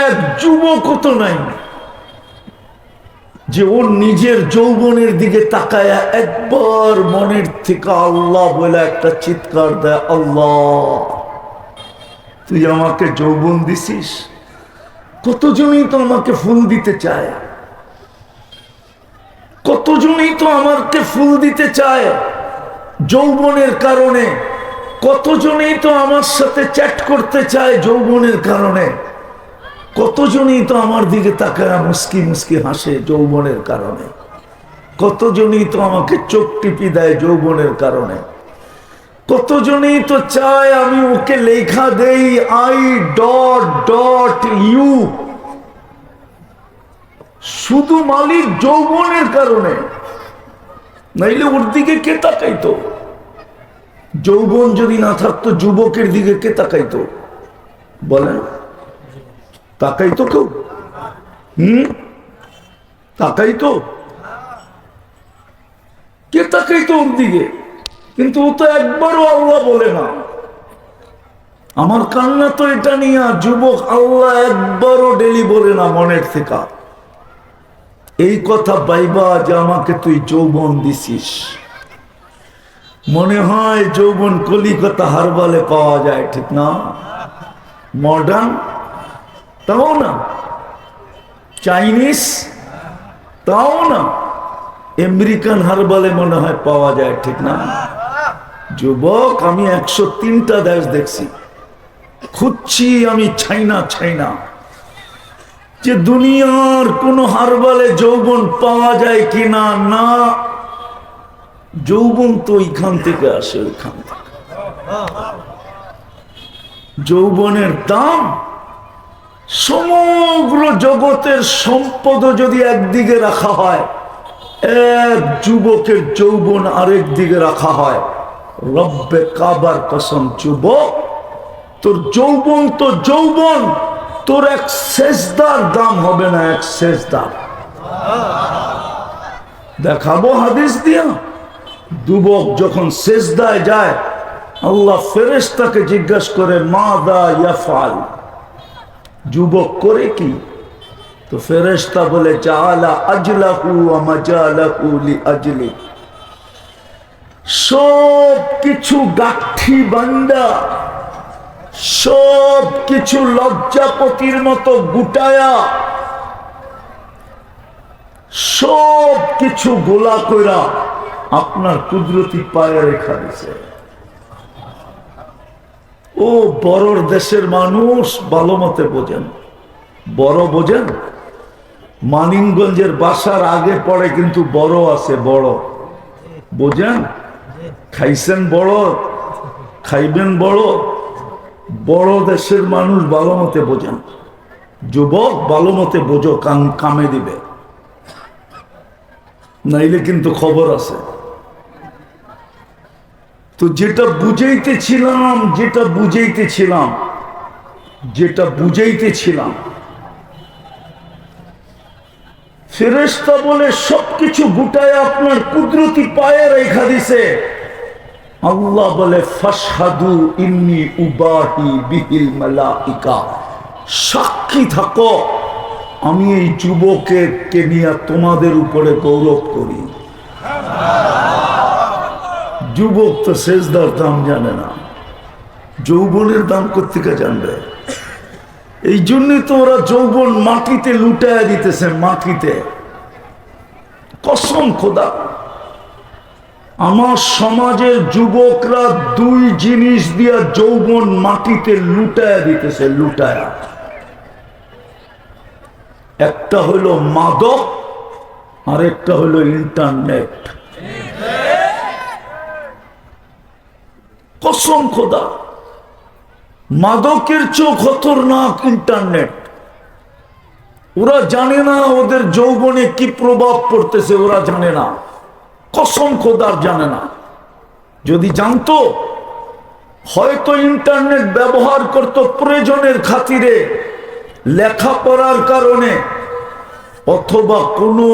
A: এক যুবকও তো নাই যে ওর নিজের যৌবনের দিকে তাকায় একবার মনের থেকে আল্লাহ বলে একটা চিৎকার দেয়, আল্লাহ তুই আমাকে যৌবন দিছিস। কতজনই তো আমাকে ফুল দিতে চায়, কতজনই তো আমাকে ফুল দিতে চায় যৌবনের কারণে, কতজনই তো আমার সাথে চ্যাট করতে চায় যৌবনের কারণে, কতজনই তো আমার দিকে তাকায় মুস্কি মুস্কি হাসে যৌবনের কারণে, কতজনই তো আমাকে চোখ টিপি দেয় যৌবনের কারণে, কতজনই তো চায় আমি ওকে লেখা দেই I.ইউ, শুধু মালিক যৌবনের কারণে। নাইলে ওর দিকে কে তাকাইতো? যৌবন যদি না থাকতো যুবকের দিকে কে তাকাইতো? বলেন, তাকাইতো কেউ? তাকাইতো? কে তাকাইতো ওর দিকে? কিন্তু ও তো একবারও আল্লাহ বলে না। আমার কান্না তো এটা নিয়ে, যুবক আল্লাহ একবারও ডেলি বলে না মনের থেকে এই কথা পাইবা যে আমাকে তুই যৌবন দিছিস। মনে হয় যৌবন কলিকাতা হারবালে পাওয়া যায়, ঠিক না? মডার্ন তাও না, চাইনিজ তাও না, আমেরিকান হারবালে মনে হয় পাওয়া যায়, ঠিক না? যুবক আমি 103টা দেশ দেখছি, খুঁজছি আমি ছাইনা ছাইনা যে দুনিয়ার কোন হারবালে যৌবন পাওয়া যায় কিনা। না, যৌবন তো ওইখান থেকে আসে, ওইখান থেকে। যৌবনের দাম, সমগ্র জগতের সম্পদ যদি একদিকে রাখা হয়, এক যুবকের যৌবন আরেক দিকে রাখা হয়, রব্বে কাবার কসম যুবক, তোর যৌবন তো যৌবন, তোর এক সেজদার দাম হবে না, এক সেজদার। দেখাবো হাদিস দিয়া। যুবক যখন সেজদায় যায়, আল্লাহ ফেরেশতাকে জিজ্ঞাসা করে মাদা ইয়াফআল, যুবক করে কি? তো ফেরেশতা বলে জাআলা আজলাহু ওয়া মাজালাহু লিআজলি, সব কিছু গাঠি বান্দা, সব কিছু লজ্জাপতির মতো গুটায়া, সব কিছু গোলা কইরা আপনার কুদরতি পায়ে রেখা দিছে। ও বড়র দেশের মানুষ ভালো মতে বোঝেন, বড় বোঝেন। মানিকগঞ্জের বাসার আগে পড়ে কিন্তু বড় আছে, বড় বোঝেন? খাইছেন বড়, খাইবেন বড়। বড় দেশের মানুষ ভালো মতে বোঝেন। যুবক ভালো মতে বোঝো, কামে দিবে, নাইলে কিন্তু খবর আছে। তো যেটা বুঝাইতেছিলাম ফেরেশতা বলে সবকিছু গুটায় আপনার কুদরতি পায়ে রেখা দিছে। আল্লাহ বলে ফাশহাদু ইন্নী উবাহি বিহিল মালাইকা, সাক্ষী থাকো আমি এই যুবককে নিয়ে তোমাদের উপরে গৌরব করি। যুবক তো সেজদার দাম জানে না, যৌবনের দাম কোত্থেকে জানবে? এই জন্যই তো ওরা যৌবন মাটিতে লুটায় দিতেছে, মাটিতে। কসম খোদা, আমার সমাজের যুবকরা দুই জিনিস দিয়া যৌবন মাটিতে লুটায় দিতেছে, লুটায়। একটা হলো মাদক, আর একটা হলো ইন্টারনেট। কসম খোদা, মাদকের চেয়েও খতরনাক ইন্টারনেট। ওরা জানে না ওদের যৌবনে কি প্রভাব পড়তেছে, ওরা জানে না, কসম খোদার জানে না। যদি জানতো হয়তো ইন্টারনেট ব্যবহার করত প্রয়োজনের খাতিরে, লেখাপড়ার কারণে, অথবা কোনো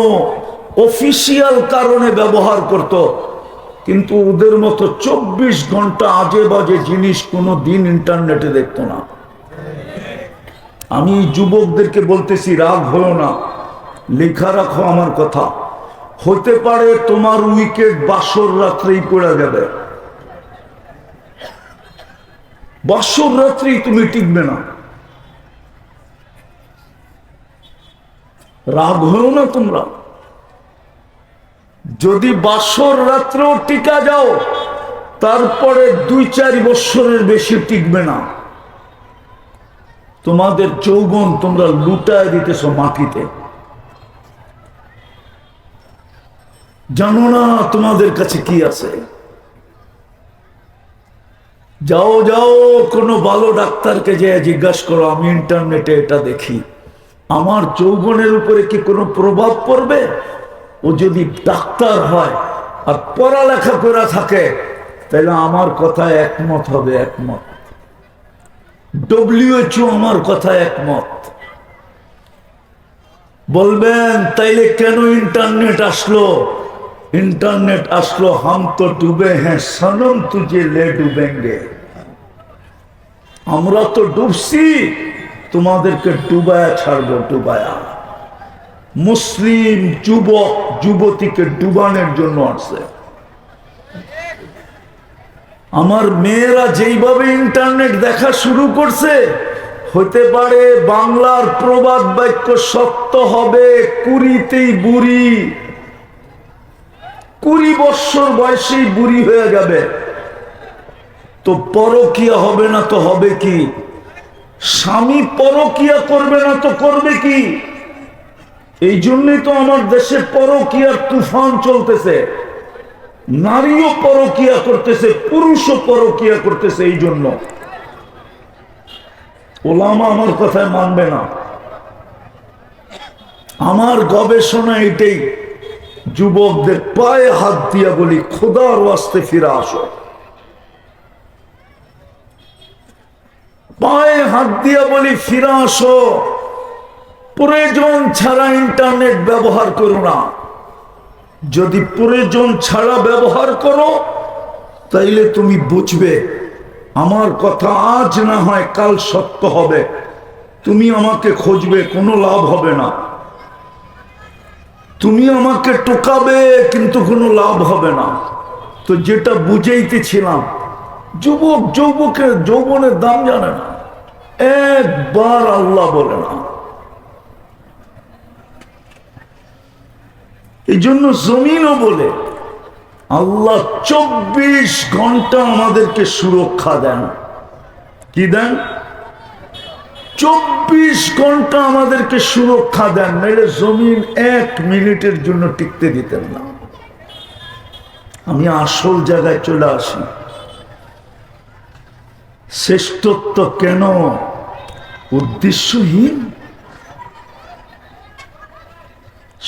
A: অফিসিয়াল কারণে ব্যবহার করত। কিন্তু ওদের মতো 24 ঘন্টা আজে বাজে জিনিস কোনো দিন ইন্টারনেটে দেখতো না। আমি যুবকদেরকে বলতেছি, রাগ হলো না, লেখা রাখো আমার কথা। হতে পারে তোমার উইকেট বাসর রাত্রেই পড়ে যাবে, বাসর রাত্রেই তুমি টিকবে না। রাগ হয়েও না তোমরা। যদি বাসর রাত্রেও টিকা যাও, তারপরে 2-4 বছরের বেশি টিকবে না। তোমাদের যৌবন তোমরা লুটায় দিতেছ মাটিতে। জানো না তোমাদের কাছে কি আছে। যাও যাও, কোনো ভালো ডাক্তারকে যে জিজ্ঞাসা করো, আমি ইন্টারনেটে এটা দেখি, আমার যৌবনের উপরে কি কোনো প্রভাব পড়বে? ও যদি ডাক্তার হয় আর পড়ালেখা করে থাকে, তাহলে আমার কথায় একমত হবে, একমত। WHO আমার কথায় একমত। বলবেন তাইলে কেন ইন্টারনেট আসলো? इंटरनेट असलो, हम तो डूबे हैं सनम तुझे ले डूबेंगे। আমরা তো ডুবছি, তোমাদেরকে ডুবায়া ছাড়বো, ডুবায়া। মুসলিম যুবক যুবতীকে ডুবানোর জন্য আসছে। আমার মেয়েরা যেইভাবে ইন্টারনেট দেখা শুরু করছে, হতে পারে বাংলার প্রবাদ বাক্য সত্য হবে, 20তেই বুড়ি, 20 বছর বয়সেই বুড়ি হয়ে যাবে। তো পরকিয়া হবে না তো হবে কি? স্বামী পরকিয়া করবে না তো করবে কি? এই জন্যই তো আমার দেশে পরকিয়ার তুফান চলতেছে। নারীও পরকিয়া করতেছে, পুরুষও পরকিয়া করতেছে। এই জন্য ওলামা আমার কথায় মানবে না। আমার গবেষণা এটাই, যুবকদের পায়ে হাত দিয়া বলি, খোদার ওয়াস্তে ফিরে আসো। পায়ে হাত দিয়া বলি, ফিরে আসো। প্রয়োজন ছাড়া ইন্টারনেট ব্যবহার করো না। যদি প্রয়োজন ছাড়া ব্যবহার করো, তাইলে তুমি বুঝবে আমার কথা আজ না হয় কাল সত্য হবে। তুমি আমাকে খুঁজবে, কোনো লাভ হবে না। তুমি আমাকে টোকাবে, কিন্তু কোনো লাভ হবে না। তো যেটা বুঝাইতেছিলাম, যুবক যৌবনের দাম জানে না, একবার আল্লাহ বলে না। এই জন্য জমিনও বলে, আল্লাহ 24 ঘন্টা আমাদেরকে সুরক্ষা দেন। কি দেন? 24 ঘন্টা আমাদেরকে সুরক্ষা দেন, নাহলে জমিন 1 মিনিটের জন্য টিকতে দিতেন না। আমি আসল জায়গায় চলে আসি। শ্রেষ্ঠত্ব কেন? উদ্দেশ্যহীন।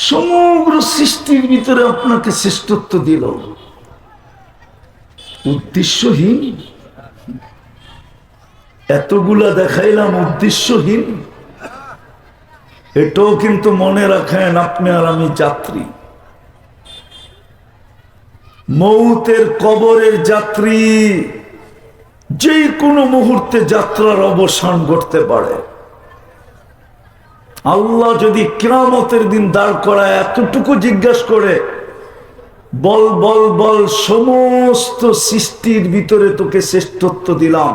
A: সমগ্র সৃষ্টির ভিতরে আপনাকে শ্রেষ্ঠত্ব দিল, উদ্দেশ্যহীন। এতগুলা দেখাইলাম উদ্দেশ্যহীন। এটাও কিন্তু মনে রাখেন, আপনি আর আমি যাত্রী, মৌতের কবরের যাত্রী। যে কোনো মুহূর্তে যাত্রার অবসান ঘটতে পারে। আল্লাহ যদি কিয়ামতের দিন দাঁড় করায় এতটুকু জিজ্ঞাসা করে, বল বল বল, সমস্ত সৃষ্টির ভিতরে তোকে শ্রেষ্ঠত্ব দিলাম,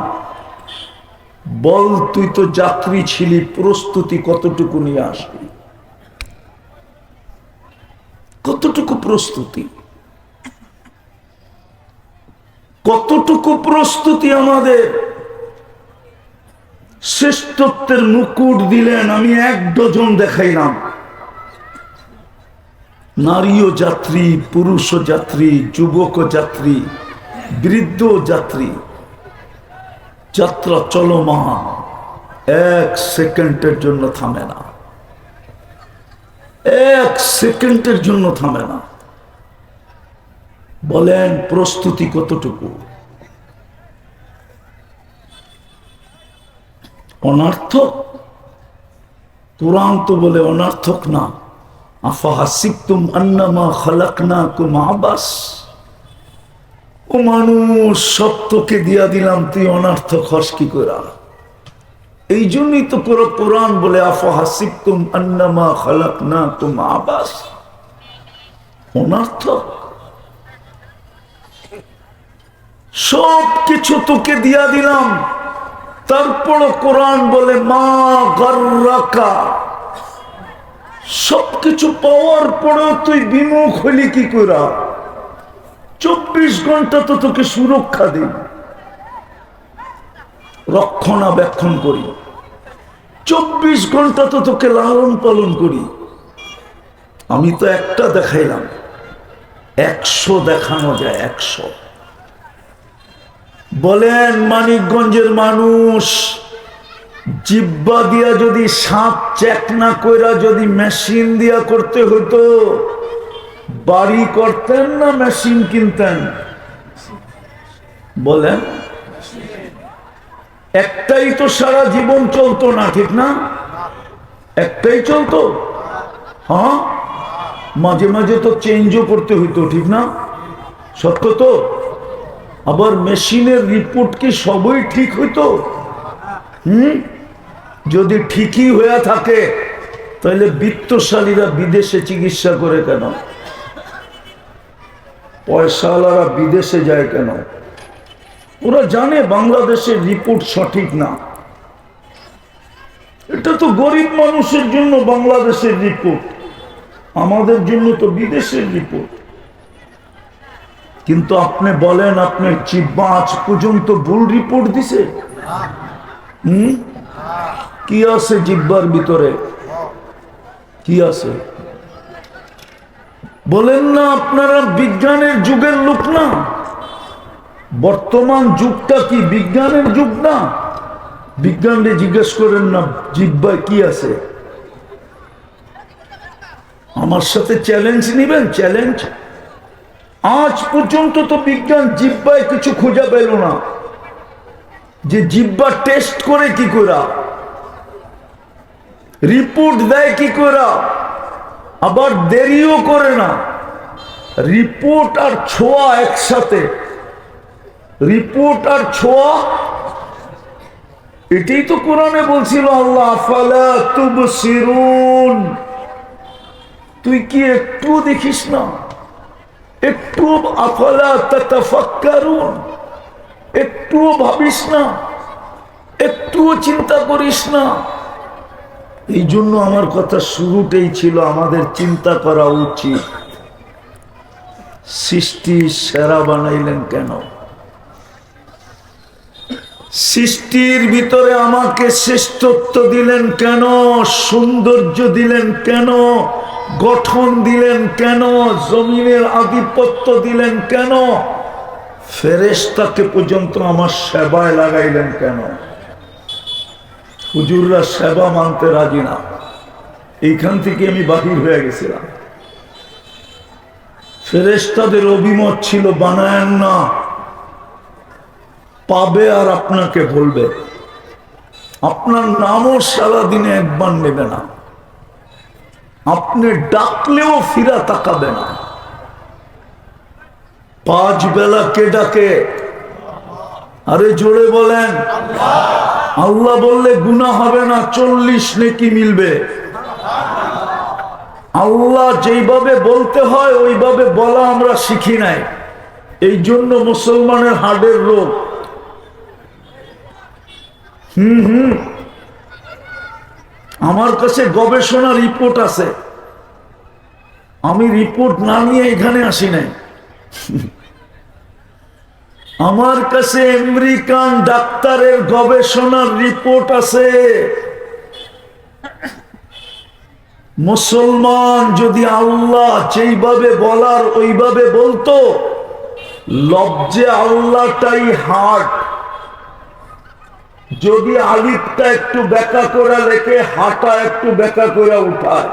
A: বল তুই তো যাত্রী ছিলি, প্রস্তুতি কতটুকু নিয়ে আসবি? কতটুকু প্রস্তুতি, কতটুকু প্রস্তুতি আমাদের? শ্রেষ্ঠত্বের মুকুট দিলেন, আমি 1 ডজন দেখাইলাম। নারীও যাত্রী, পুরুষও যাত্রী, যুবক যাত্রী, বৃদ্ধ যাত্রী। যাত্রা চলমান, 1 সেকেন্ডের জন্য থামে না, 1 সেকেন্ডের জন্য থামে না। বলেন প্রস্তুতি কতটুকু? অনর্থক? কোরআন তো বলে অনর্থক না। আফাহাসিবতুম আন্নামা খালাকনাকুম আবাস। ও মানুষ, সব তোকে দিয়া দিলাম, তুই অনর্থক হস কি করে? এই জন্যই তো কোরআন বলে আফাহাসিবতুম আন্নামা খালাকনাকুম আবাস। অনর্থক। সব কিছু তোকে দিয়া দিলাম, তারপরও কোরআন বলে মা গাররাকা। সবকিছু পাওয়ার পরেও তুই বিমুখ হলি কি করে? 24 ঘন্টা তো তোকে সুরক্ষা দিই, রক্ষণাবেক্ষণ করি, 24 ঘন্টা তো তোকে লালন পালন করি। আমি তো একটা দেখাইলাম, 100 দেখানো যায়, 100। বলেন মানিকগঞ্জের মানুষ জিব্বা দিয়া যদি সাপ চেক না কইরা যদি মেশিন দিয়া করতে হতো, বাড়ি করতেন না মেশিন কিনতেন? বলেন, একটাই তো সারা জীবন চলতো না, ঠিক না? একটাই চলতো। হ্যাঁ, মাঝে মাঝে তো চেঞ্জও করতে হইতো, ঠিক না? সত্য তো। আবার মেশিনের রিপোর্ট কি সবই ঠিক হইতো? যদি ঠিকই হয়ে থাকে তাহলে বিত্তশালীরা বিদেশে চিকিৎসা করে কেন? পয়সাওয়ালারা বিদেশে যায় কেন? ওরা জানে বাংলাদেশের রিপোর্ট সঠিক না। এটা তো গরিব মানুষের জন্য বাংলাদেশের রিপোর্ট, আমাদের জন্য তো বিদেশের রিপোর্ট। কিন্তু আপনি বলেন, আপনার জিহ্বা আজ পর্যন্ত ভুল রিপোর্ট দিছে? কি আছে জিহ্বার ভিতরে? কি আছে? বলেন না, আপনারা বিজ্ঞানের যুগের লোক না? বর্তমান যুগটা কি বিজ্ঞানের যুগ না? বিজ্ঞানকে জিজ্ঞেস করেন না জিহ্বায় কি আছে। আমার সাথে চ্যালেঞ্জ নিবেন? চ্যালেঞ্জ। আজ পর্যন্ত তো বিজ্ঞান জিহ্বায় কিছু খুঁজে পেল না, যে জিহ্বা টেস্ট করে কি করে, রিপোর্ট দেয় কি করে, আবার দেরিও করে না। রিপোর্ট আর ছোঁয়া একসাথে, রিপোর্ট আর ছোঁয়া, এটাই তো কোরআনে বলছিল আল্লাহ, আফালা তুবসিরুন। তুই কি একটু দেখিস না? একটু আফালা তাতাফাক্কারুন, একটুও ভাবিস না, একটুও চিন্তা করিস না? এই জন্য আমার কথা শুরুতেই ছিল, আমাদের চিন্তা করা উচিত, সৃষ্টি সেরা বানাইলেন কেন? সৃষ্টির ভিতরে আমাকে শ্রেষ্ঠত্ব দিলেন কেন, সৌন্দর্য দিলেন কেন, গঠন দিলেন কেন, জমিনের আধিপত্য দিলেন কেন, ফেরেশতাকে পর্যন্ত আমার সেবায় লাগাইলেন কেন? হুজুররা সেবা মানতে রাজি না। এইখান থেকে আমি বাহির হয়ে গেছিলাম। ফেরেশতাদের অভিমত ছিল বানায়েন না, পাবে আর আপনাকে বলবে। আপনার নামও সারাদিনে একবার নেবে না, আপনি ডাকলেও ফিরা তাকাবে না। 5 বেলা কে ডাকে? আরে জোরে বলেন। আল্লাহ বললে গুনাহ হবে না, 40 নেকি মিলবে। আল্লাহ যেইভাবে বলতে হয় ওইভাবে বলা আমরা শিখি নাই, এই জন্য মুসলমানের হার্টের রোগ। আমার কাছে গবেষণা রিপোর্ট আছে, আমি রিপোর্ট না নিয়ে এখানে আসি নাই। আমার কাছে আমেরিকান ডাক্তারের গবেষণার রিপোর্ট আছে। মুসলমান যদি আল্লাহ যেইভাবে বলার ওইভাবে বলতো, লফজে আল্লাহটাই হার্ট। যদি আলিফটা একটু ব্যাখ্যা করে লেখে, হাটা একটু ব্যাখ্যা করে উঠায়।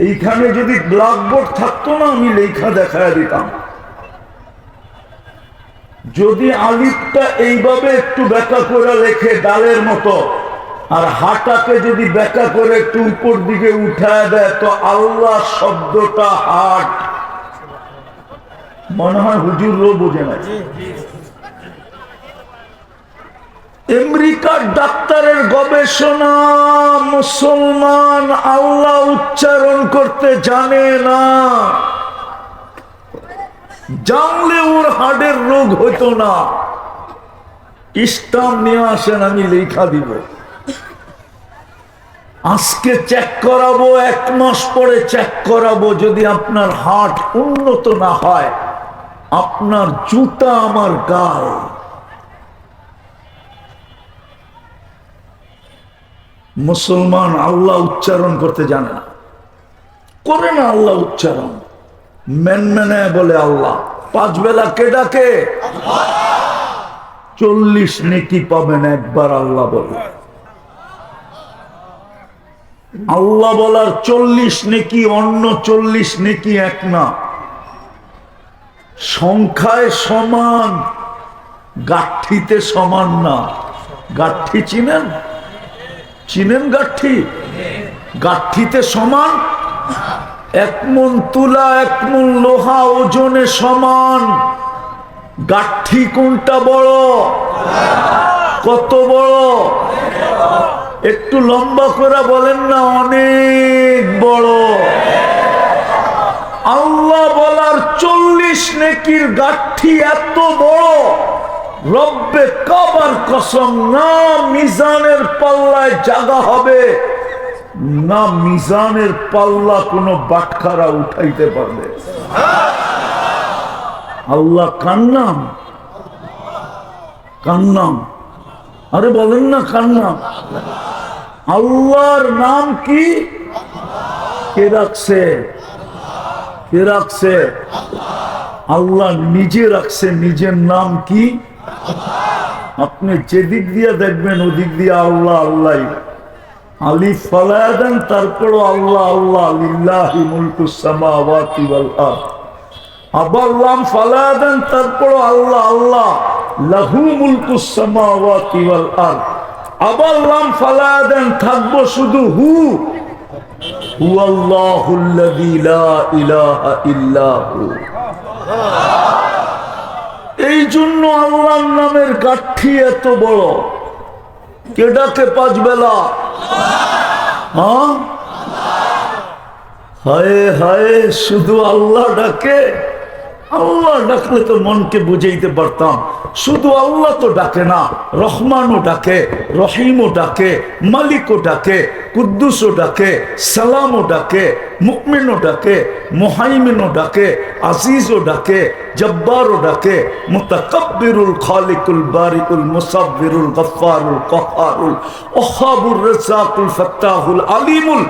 A: এইখানে যদি ব্ল্যাকবোর্ড থাকতো না, আমি লেখা দেখায় দিতাম। যদি আলিফটা এইভাবে একটু ব্যাখ্যা করে লেখে ডালের মতো, আর হাটাকে যদি ব্যাখ্যা করে একটু উপর দিকে উঠায় দেয়, তো আল্লাহ শব্দটা হাট। মনে হয় হুজুরও বোঝে না। আমেরিকার ডাক্তারের গবেষণা, মুসলমান আল্লাহ উচ্চারণ করতে জানে না। জানলে ওর হার্টের রোগ হইতো না। স্টাম্প নিয়ে আসেন, আমি লেখা দিব। আজকে চেক করাবো, 1 মাস পরে চেক করাবো। যদি আপনার হার্ট উন্নত না হয়, আপনার জুতা আমার গাল। মুসলমান আল্লাহ উচ্চারণ করতে জানে না, করে না আল্লাহ উচ্চারণ, মেনে বলে আল্লাহ। 5 বেলা কে ডাকে? 40 নেকি পাবেন একবার আল্লাহ বলে। আল্লাহ বলার 40 নেকি, অন্য 40 নেকি এক না, সংখ্যায় সমান, গাঠিতে সমান না। গাঠি চিনেন? চিনেন গাঠি? গাঠিতে সমান। 1 মণ তুলা, 1 মণ লোহা ওজনে সমান। গাঠি কোনটা বড়? কত বড়? একটু লম্বা করে বলেন না, অনেক বড়। আল্লাহ বলার 40 নেকির গাঠি এত বড়, রব্বে কাবার কসম, না মিজানের পাল্লায় জায়গা হবে, না মিজানের পাল্লা কোন বাটখারা উঠাইতে পারবে। আল্লাহ কান্নাম, কান্নাম। আরে বলেন না কান্নাম। আল্লাহর নাম কি? কে রাখছে? কে রাখছে? আল্লাহ নিজে রাখছে। নিজের নাম কি? আপনি যেদিক দিয়ে দেখবেন ওদিক দিয়ে আল্লাহ আল্লাহ। আলিফ ফালায়া দেন, তারপরও আল্লাহ আল্লাহ। লিল্লাহি মুলকুস সামাওয়াতি ওয়াল আরদ। আবার লাম ফালায়া দেন, তারপরও আল্লাহ আল্লাহ। লাহু মুলকুস সামাওয়াতি ওয়াল আরদ। আবার লাম ফালায়া দেন, থাকবো শুধু হু। হুয়াল্লাহুল্লাযী লা ইলাহা ইল্লা হু। এই জন্য আল্লাহর নামের গাঠি এত বড়। কে ডাকে 5 বেলা? হ্যাঁ, হায় হায়, শুধু আল্লাহ ডাকে। আল্লাহ ডাকলে তো মনকে বুঝাইতে পারতাম, শুধু আল্লাহ তো ডাকে না, রহমানও ডাকে, রহিমও ডাকে, মালিকও ডাকে, কুদ্দুসও ডাকে, সালামও ডাকে, মুমিনও ডাকে, মুহাইমিনও ডাকে, আজিজও ডাকে, জব্বারও ডাকে, মুতাকাব্বিরুল খালিকুল বারিকুল মুসাব্বিরুল গফফারুল কহ্হারুল ওয়াহাবুর রাজ্জাকুল ফাত্তাহুল আলিমুল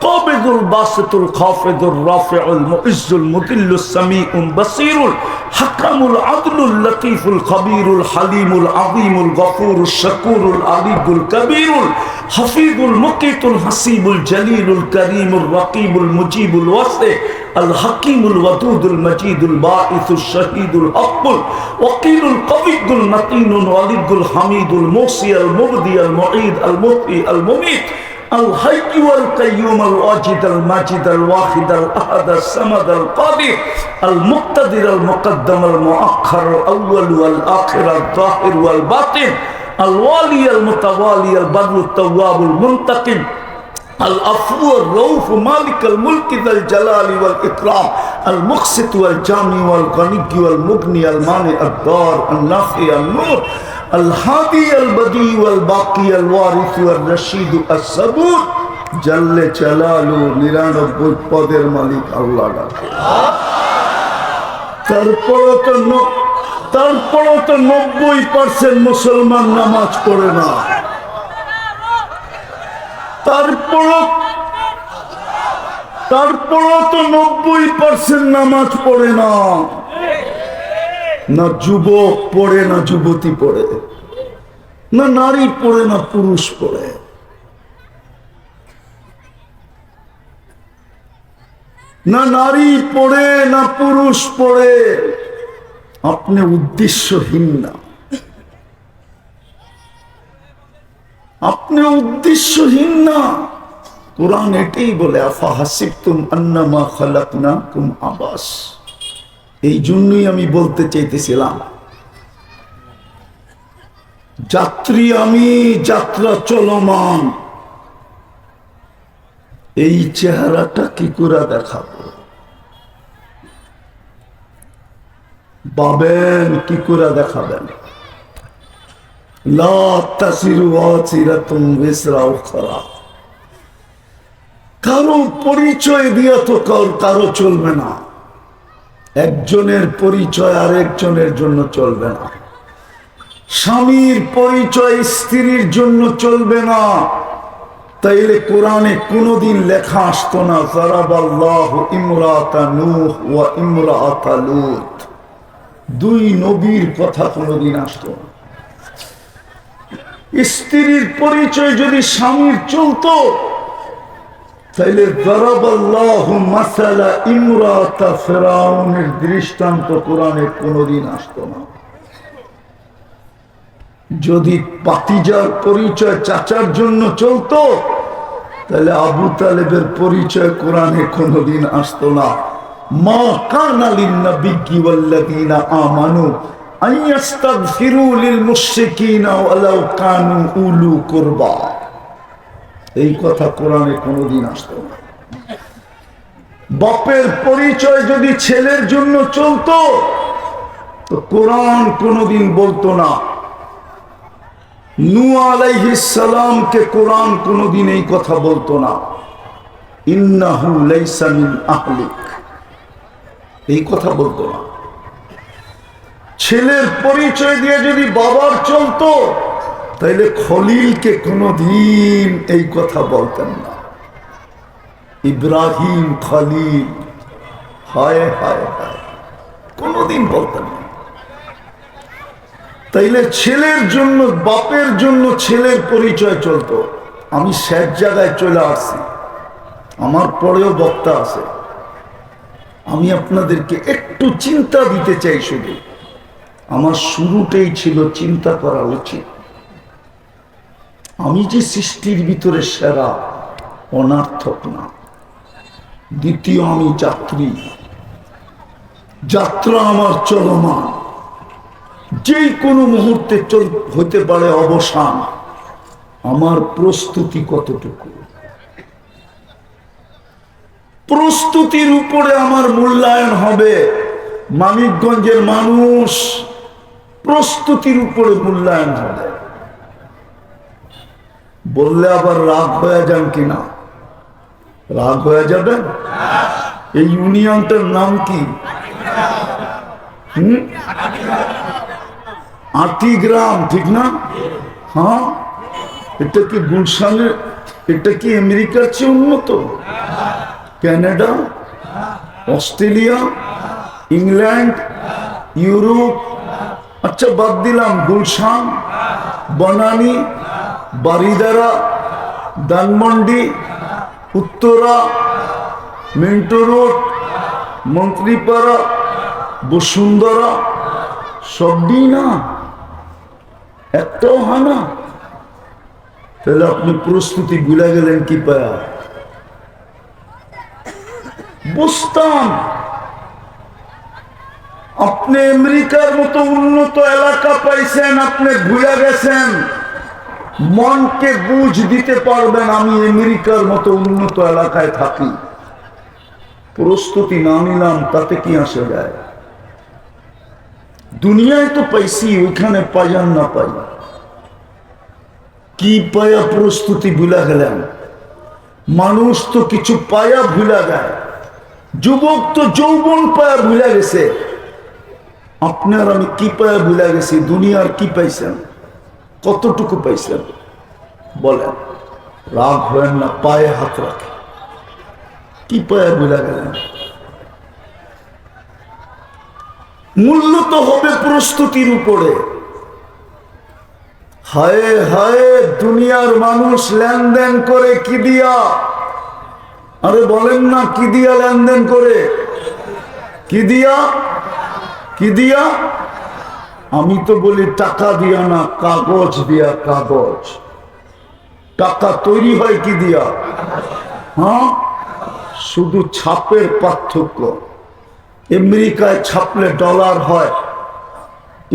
A: قابض الباسط الخافض الرافع المعز المذل السميع البصير الحكم العدل اللطيف الخبير الحليم العظيم الغفور الشكور العلي الكبير الحفيظ المقيت الحسيب الجليل الكريم الرقيب المجيب الواسع الحكيم الودود المجيد الباعث الشهيد الحق الوكيل القوي المتين الولي الحميد الموصي المبدي المعيد المحيي المميت الحي والقيوم الواجد الماجد الواحد الأحد الصمد القادر المقتدر المقدم المؤخر الأول والآخر الظاهر والباطن الوالي المتوالي البر التواب المنتقم العفو الرؤوف مالك الملك ذا الجلال والإكرام المقسط والجامع والغني والمغني المانع الضار النافع النور الهادي البديع والباقي الوارث والرشيد الصبور جل جلاله 99 পদের মালিক আল্লাহ ডাকে। তারপরও তো 90% মুসলমান নামাজ পড়ে না। তারপরও তো 90% নামাজ পড়ে না। না যুবক পড়ে, না যুবতী পড়ে, না নারী পড়ে, না পুরুষ পড়ে। না নারী পড়ে, না পুরুষ পড়ে। আপনি উদ্দেশ্যহীন না, আপনি উদ্দেশ্যহীন না। কোরআন এটাই বলে, আফা হাসিবতুম আন্নামা খালাকনাকুম আবাস। এই জন্যই আমি বলতে চাইতেছিলাম, যাত্রী আমি, যাত্রা চলমান। এই চেহারাটা কি করে দেখাবো, পাবেন কি করে দেখাবেন? লা তাসিরু ওয়াসিরাতুন বিসরা উখরা। কারো পরিচয় দিয়া তো কারো চলবে না। একজনের পরিচয় আরেকজনের জন্য চলবে না। স্বামীর পরিচয় স্ত্রীর জন্য চলবে না। তাইলে কোরআনে কোনদিন লেখা আসতো না যারাবাল্লাহু ইমরাতা নূহ ওয়া ইমরাতা লূত। দুই নবীর কথা কোনদিন আসতো না। স্ত্রীর পরিচয় যদি স্বামীর চলতো, তাইলে যারাবাল্লাহু মাসালা ইমরাতা ফিরাউনের দৃষ্টান্ত কোরআনে কোনদিন আসতো না। যদি পাতিজার পরিচয় চাচার জন্য চলতো, তাহলে আবু তালেবের পরিচয় কোরআনে কোনদিন আসতো না। মা কানা লিন-নাবিয়্যি ওয়াল্লাযীনা আমানু আন ইস্তাগফিরু লিল মুশরিকিনা ওয়ালাউ কানু উলু কুরবা। এই কথা কোরআনে কোনদিন আসতো না। বাপের পরিচয় যদি ছেলের জন্য চলতো, তো কোরআন কোনদিন বলতো না। নূহ আলাইহিস সালামকে কোরআন কোনদিন এই কথা বলতো না, ইন্নাহু লাইসা মিন আহলিক, এই কথা বলতো না। ছেলের পরিচয় দিয়ে যদি বাবার চলতো, তাইলে খলিলকে কোনদিন এই কথা বলতেন না। ইব্রাহিম খলিল, হায় হায় হায়, কোনদিন বলতেন না। তাইলে ছেলের জন্য, বাপের জন্য ছেলের পরিচয় চলতো। আমি শেষ জায়গায় চলে আসছি, আমার পরেও বক্তা আছে। আমি আপনাদেরকে একটু চিন্তা দিতে চাই। শুধু আমার শুরুটাই ছিল চিন্তা করা উচিত। আমি যে সৃষ্টির ভিতরে সেরা, অনার্থক না। দ্বিতীয়, আমি যাত্রী, যাত্রা আমার চলমান। যে কোনো মুহূর্তে হতে পারে অবসান। আমার প্রস্তুতি কতটুকু, প্রস্তুতির উপরে আমার মূল্যায়ন হবে। মানিকগঞ্জের মানুষ প্রস্তুতির উপরে মূল্যায়ন হবে। বললে আবার রাগ হয়ে যান কিনা? রাগ হয়ে যাবেন? এই ইউনিয়নটার নাম কি? আটিগ্রাম, ঠিক না? হ্যাঁ, এটা কি গুলশানের, এটা কি আমেরিকার চেয়ে উন্নত? কানাডা, অস্ট্রেলিয়া, ইংল্যান্ড, ইউরোপ, আচ্ছা বাদ দিলাম, গুলশান, বনানী, বারিদারা, ধানমন্ডি, উত্তরা, মিন্টো রোড, মন্ত্রীপাড়া, বসুন্ধরা, সবই না, একটাও হয় না। তাহলে আপনি প্রস্তুতি ভুলে গেলেন কি পায়া? বুঝতাম আপনি আমেরিকার মতো উন্নত এলাকা পাইছেন, আপনি ভুলে গেছেন। মনকে বুঝ দিতে পারবেন আমি আমেরিকার মতো উন্নত এলাকায় থাকি। প্রস্তুতি না নিলাম তাতে কি আসে যায়? দুনিয়ায় তো পাইছি, ওইখানে পাইয়ান না পাই, কি পায়া প্রস্তুতি ভুলা গেলেন? মানুষ তো কিছু পায়া ভুলা যায়, যুবক তো যৌবন পায়া ভুলা গেছে। আপনার আমি কি পায়া ভুলা গেছি? দুনিয়ার কি পাইছেন? কতটুকু পাইছেন বলেন? রাগ হয় না, পায়ে হাত রাখে। কি পায়া ভুলা গেলেন? মূল্য তো হবে প্রস্তুতির উপরে। হায় হায়, দুনিয়ার মানুষ লেনদেন করে কি দিয়া? আরে বলেন না, কি দিয়া লেনদেন করে? কি দিয়া? কি দিয়া? আমি তো বলি টাকা দিয়া না, কাগজ দিয়া। কাগজ, টাকা তৈরি হয় কি দিয়া? হ্যাঁ, শুধু ছাপের পার্থক্য। আমেরিকায় ছাপলে ডলার হয়,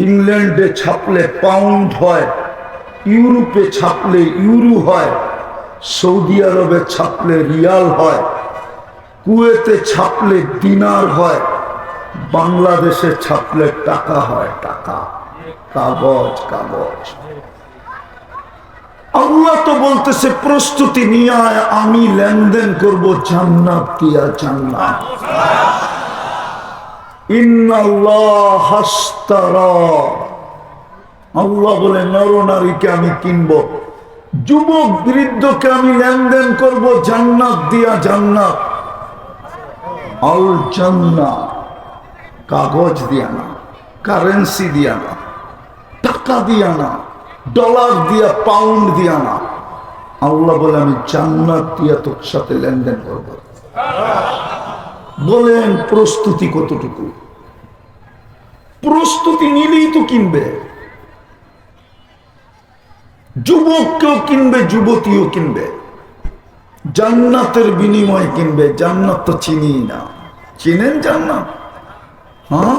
A: ইংল্যান্ডে ছাপলে পাউন্ড হয়, ইউরোপে ছাপলে ইউরো হয়, সৌদি আরবে ছাপলে রিয়াল হয়, কুয়েতে ছাপলে দিনার হয়, বাংলাদেশে ছাপলে টাকা হয়। টাকা, কাগজ, কাগজ। আল্লাহ তো বলতেছে প্রস্তুতি নিয়ে আয়, আমি লেনদেন করব জান্নাত দিয়া। জান্নাত, ইন্নাল্লাহ হাশতারা, আল্লাহ বলে নরনারীকে আমি কিনব, যুবক বৃদ্ধকে আমি লেনদেন করব জান্নাত দিয়া। জান্নাত, আল জান্নাহ, কাগজ দিয়া না, কারেন্সি দিয়া না, টাকা দিয়া না, ডলার দিয়া, পাউন্ড দিয়া না। আল্লাহ বলে আমি জান্নাত দিয়া তোর সাথে লেনদেন করব। বলেন প্রস্তুতি কতটুকু? প্রস্তুতি নিলেই তো কিনবে, যুবককেও কিনবে, যুবতীও কিনবে, জান্নাতের বিনিময় কিনবে। জান্নাত তো চিনি না। চিনেন জান্নাত? হ্যাঁ,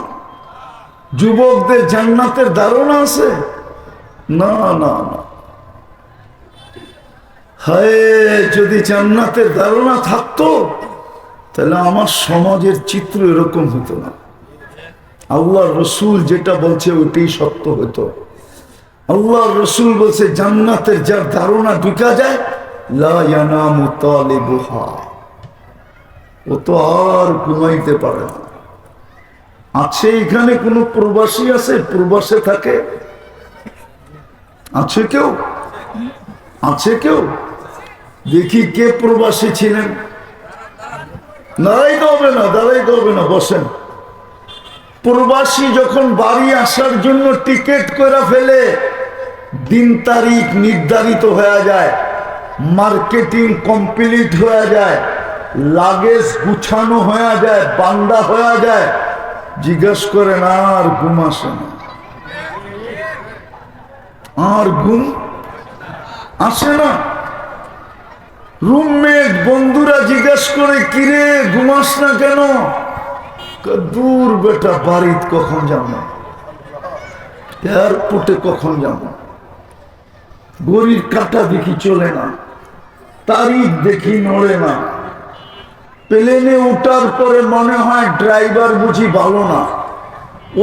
A: যুবকদের জান্নাতের ধারণা আছে? না না না। হায়, যদি জান্নাতের ধারণা থাকতো তাহলে আমার সমাজের চিত্র এরকম হতো না। আল্লাহ রসুল যেটা বলছে ওইটাই সত্য হতো। আল্লাহ রসুল বলছে জান্নাতের যার ধারণা ঢুকা যায়, লা ইয়ানামু তালিবুহা, ও তো আর ঘুমাইতে পারে না। আছে এখানে কোন প্রবাসী আছে? প্রবাসে থাকে? আছে কেউ? আছে কেউ? দেখি কে প্রবাসী ছিলেন? দাঁড়াইতে হবে না, দাঁড়াইতে হবে না, বসেন। প্রবাসী যখন বাড়ি আসার জন্য টিকিট করে ফেলে, দিন তারিখ নির্ধারিত হয়ে যায়, মার্কেটিং কমপ্লিট হয়ে যায়, লাগেজ গুছানো হয়ে যায়, বান্দা হয়ে যায়, জিজ্ঞেস করেন আর ঘুম আসে না? আর ঘুম আসে না? রুমমেট বন্ধুরা জিজ্ঞেস করে, কিরে ঘুমাস না কেন? দূর বেটা, বাড়িত কখন যাবো, এয়ারপোর্টে কখন যাবো, ঘড়ির কাঁটা দেখি চলে না, তারিখ দেখি নড়ে না, প্লেনে উঠার পরে মনে হয় ড্রাইভার বুঝি ভালো না,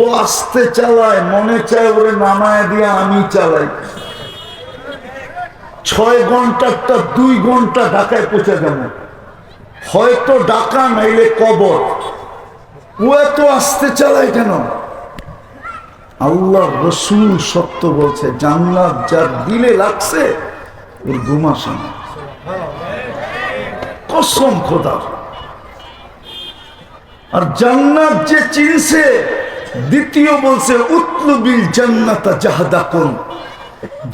A: ও আস্তে চালায়, মনে চায় ওরে নামায় দিয়ে আমি চালাই। 6 ঘন্টারটা 2 ঘন্টা ঢাকায় পৌঁছে গেল, হয়তো ঢাকা নাইলে কবর। ও এত আস্তে চালায় কেন? আল্লাহ রসুল সত্য বলছে, জান্নাত যার দিলে লাগছে ওর ঘুম আসে না, কসম খোদার। আর জান্নাত যে চিনছে, দ্বিতীয় বলছে উতলুবিল জান্নাতা জাহাদাকুন,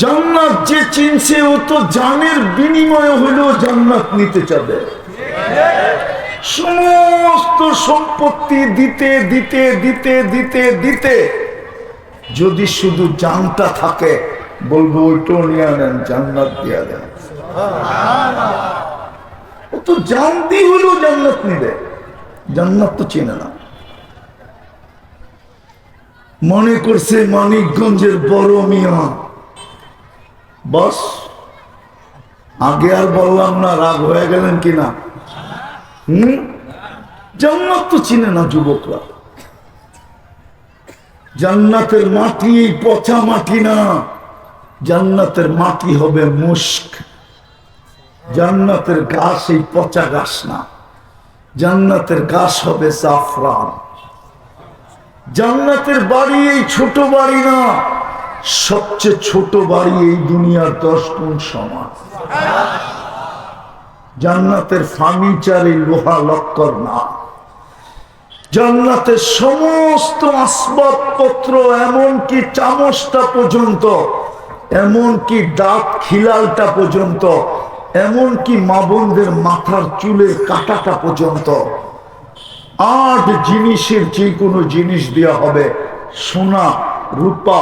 A: জান্নাত যে চিনছে ও তো জানের বিনিময় হইলেও জান্নাত নিতে চাবে। সমস্ত সম্পত্তি দিতে দিতে দিতে দিতে দিতে যদি শুধু জানটা থাকে, বলবো ওইটাও নিয়ে আনেন, জান্নাত দিয়া দেন। ও তো জান দিয়ে হইলেও জান্নাত নিবে, জান্নাত তো চিনে না। মনে করছে মানিকগঞ্জের বড় মিয়া, বস আগে আর বললাম না, রাগ হয়ে গেলেন কিনা? জান্নাত তো চিনে না যুবকরা। জান্নাতের মাটি এই পচা মাটি না, জান্নাতের মাটি হবে মুস্ক। জান্নাতের ঘাস এই পচা ঘাস না, জান্নাতের ঘাস হবে জাফরান। জান্নাতের বাড়ি এই ছোট বাড়ি না, সবচেয়ে ছোট বাড়ি এই দুনিয়ার 10 গুণ সমান। জান্নাতের ফার্নিচার এই লোহা লক্কর না, জান্নাতের সমস্ত আসবাবপত্র, এমনকি চামচটা পর্যন্ত, এমনকি দাঁত খিলালটা পর্যন্ত, এমনকি মা বোনদের মাথার চুলের কাটাটা পর্যন্ত, 8 জিনিসের যে কোনো জিনিস দেওয়া হবে। সোনা, রূপা,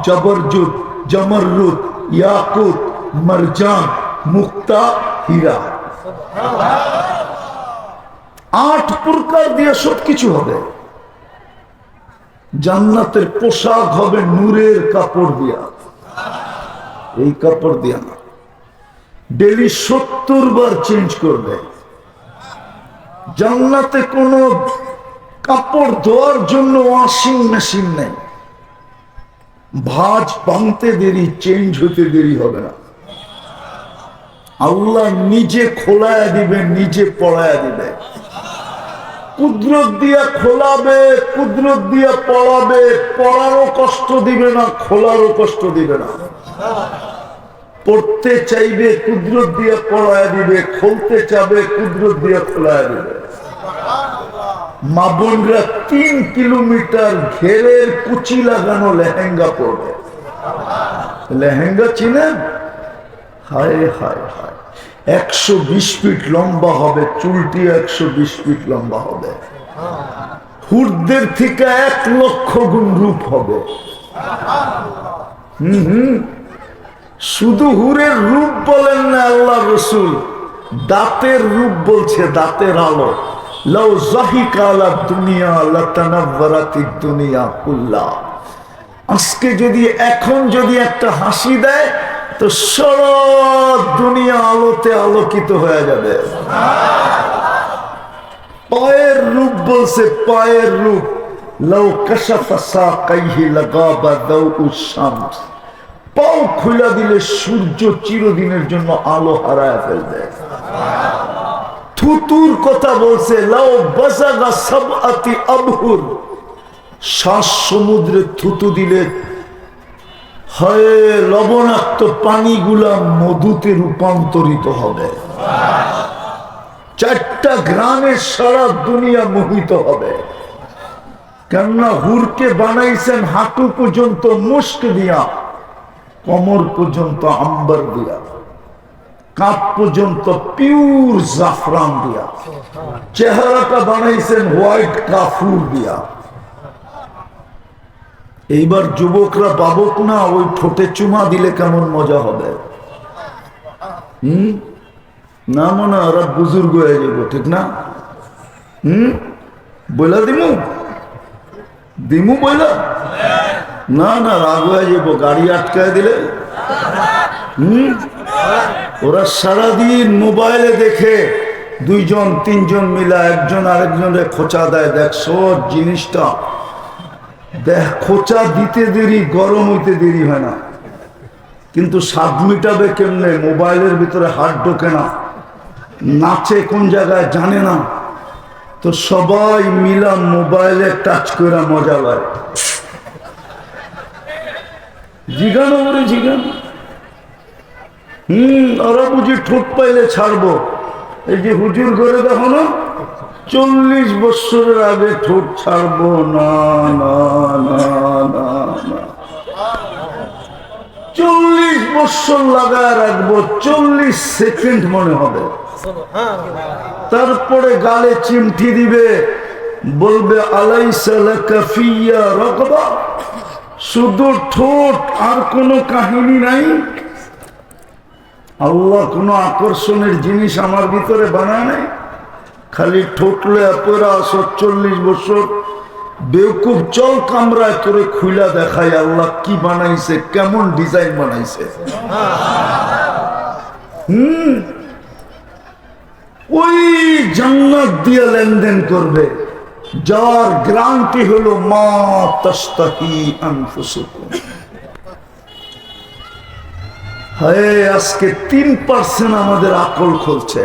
A: জবরজুত, জমররুত, ইয়াকুত, মারজান, মুক্তা, হীরা, 8 প্রকার দিয়ে সবকিছু হবে। জান্নাতের পোশাক হবে নূরের কাপড় দিয়া, এই কাপড় দিয়া না, ডেলি 70 বার চেঞ্জ করবে। জান্নাতে কোনো কাপড় ধোয়ার জন্য ওয়াশিং মেশিন নেই, ভাঁজ ভাঙতে দেরি, চেঞ্জ হতে দেরি হবে না। আল্লাহ নিজে খোলায় দিবে, নিজে পড়ায় দিবে, কুদরত দিয়া খোলাবে, কুদরত দিয়া পড়াবে। পড়ারও কষ্ট দিবে না, খোলারও কষ্ট দিবে না। পড়তে চাইবে, কুদরত দিয়ে পড়ায় দিবে, খুলতে চাবে, কুদরত দিয়ে খোলায় দিবে। মা বোনরা 3 কিলোমিটার ঘেরের কুচি লাগানো লেহেঙ্গা পরবে। লেহেঙ্গা চিনেন? হায় হায় হায়, 120 ফিট লম্বা হবে, চুলটি 120 ফিট লম্বা হবে, হুরদের থেকে 1 লক্ষ গুণ রূপ হবে। শুধু হুরের রূপ বলেন না আল্লাহ রসুল, দাঁতের রূপ বলছে, দাঁতের আলো। লাউ যাহিকা আলা দুনিয়া লাতানাওয়ারাতিদ দুনিয়া কুল্লা। আজকে যদি, এখন যদি একটা হাসি দেয় তো সারা দুনিয়া আলোতে আলোকিত হয়ে যাবে। পায়ের রূপ বলছে, পায়ের রূপ। লাউ কাশাফা সাকাইহি লাগাবা দাউউশ শামস। পাও খুলে দিলে সূর্য চিরদিনের জন্য আলো হারায় ফেলবে। থুতুর কথা বলছে, লাউ বাজাগা সাবআতি আবহুর। 7 সমুদ্রে থুতু দিলে হয় লবণাক্ত পানিগুলা মধুতে রূপান্তরিত হবে। 4টা গ্রামে সারা দুনিয়া মোহিত হবে। কেননা হুরকে বানাইছেন হাঁটু পর্যন্ত মুস্ক দিয়া, কোমর পর্যন্ত আম্বার দিয়া, কাঁধ পর্যন্ত পিওর জাফরান দিয়া, চেহারাটা বানাইছেন হোয়াইট কাফুর দিয়া। এইবার যুবকরা বাবক না, ওই ঠোঁটে চুমা দিলে কেমন মজা হবে। না মনে ওরা বুজুর্গ হয়ে যাবো, ঠিক না? বইলা দিমু দিমু বইলা না, না রাগ হয়ে যাবো, গাড়ি আটকায় দিলে। ওরা সারাদিন মোবাইলে দেখে, 2 জন 3 জন মিলা একজন আরেকজনের খোঁচা দেয়। দেখছো জিনিসটা দেখ খোঁচা দিতে দেরি, গরম হইতে দেরি হয় না, কিন্তু স্বাদ মিটাবে কেমনে? মোবাইলের ভিতরে হাত ঢোকে না, নাচে কোন জায়গায় জানে না, তো সবাই মিলা মোবাইলে টাচ করে মজা পায়। জিগানো বলে জিগানো। ওরা বুঝি ঠোঁট পাইলে ছাড়বো। এই যে হুজুর করে দেখো না, 40 বছরের আগে ঠোঁট ছাড়বো না, না না না না, 40 বছর লাগায় রাখবো, 40 সেকেন্ড মনে হবে, তারপরে গালে চিমটি দিবে, বলবে আলাইসা লাকা ফিয়া রাগবা। শুধু ঠোঁট, আর কোনো কাহিনী নাই। আল্লাহ কোনো আকর্ষণের জিনিস আমার ভিতরে বানায় নাই, খালি ঠোঁটলে আপনারা 40 বছর বেউকুব। চল কামরায় করে খুইলা দেখাই আল্লাহ কি বানাইছে, কেমন ডিজাইন বানাইছে। ওই জান্নাত দিয়ে লেনদেন করবে, যার গ্যারান্টি হলো মা তাস্তাহি আনফুসুকুম। হ্যাঁ, আজকে 3% আমাদের আকল খুলছে,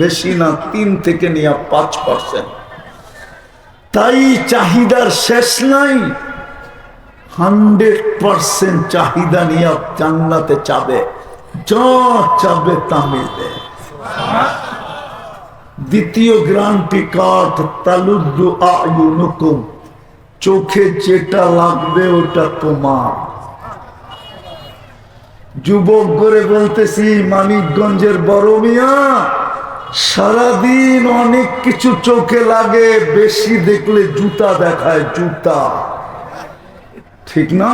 A: বেশি না, 3 থেকে নিয়ে 5%। তাই চাহিদার শেষ নাই, 100% চাহিদা নিয়ে জান্নাতে চাবে, যা চাবে তা মিলবে। দ্বিতীয় গ্যারান্টি কার্ড, তালুদ্দু আয়ুনুকুম, চোখে যেটা লাগবে ওটা তোমার। যুবক করে বলতেছি, মানিকগঞ্জের বড় মিয়া, সারাদিন অনেক কিছু চোখে লাগে, বেশি দেখলে জুতা দেখায়, জুতা, ঠিক না?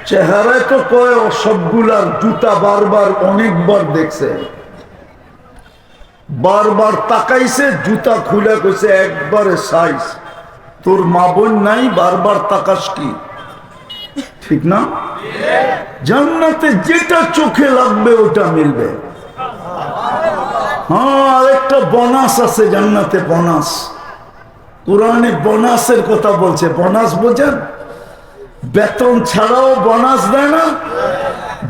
A: চেহারায় তো কয় সবগুলার, জুতা বারবার অনেকবার দেখছে, বারবার তাকাইছে, জুতা খুলে কইছে একবারে সাইজ। তোর মা বোন নাই, বারবার তাকাস কি? ঠিক না? জান্নাতে যেটা চোখে লাগবে ওটা মিলবে। হ্যাঁ, আরেকটা বোনাস আছে জান্নাতে, বোনাস। কোরআনে বোনাসের কথা বলছে। বোনাস বোঝেন? বেতন ছাড়াও বোনাস দেয় না?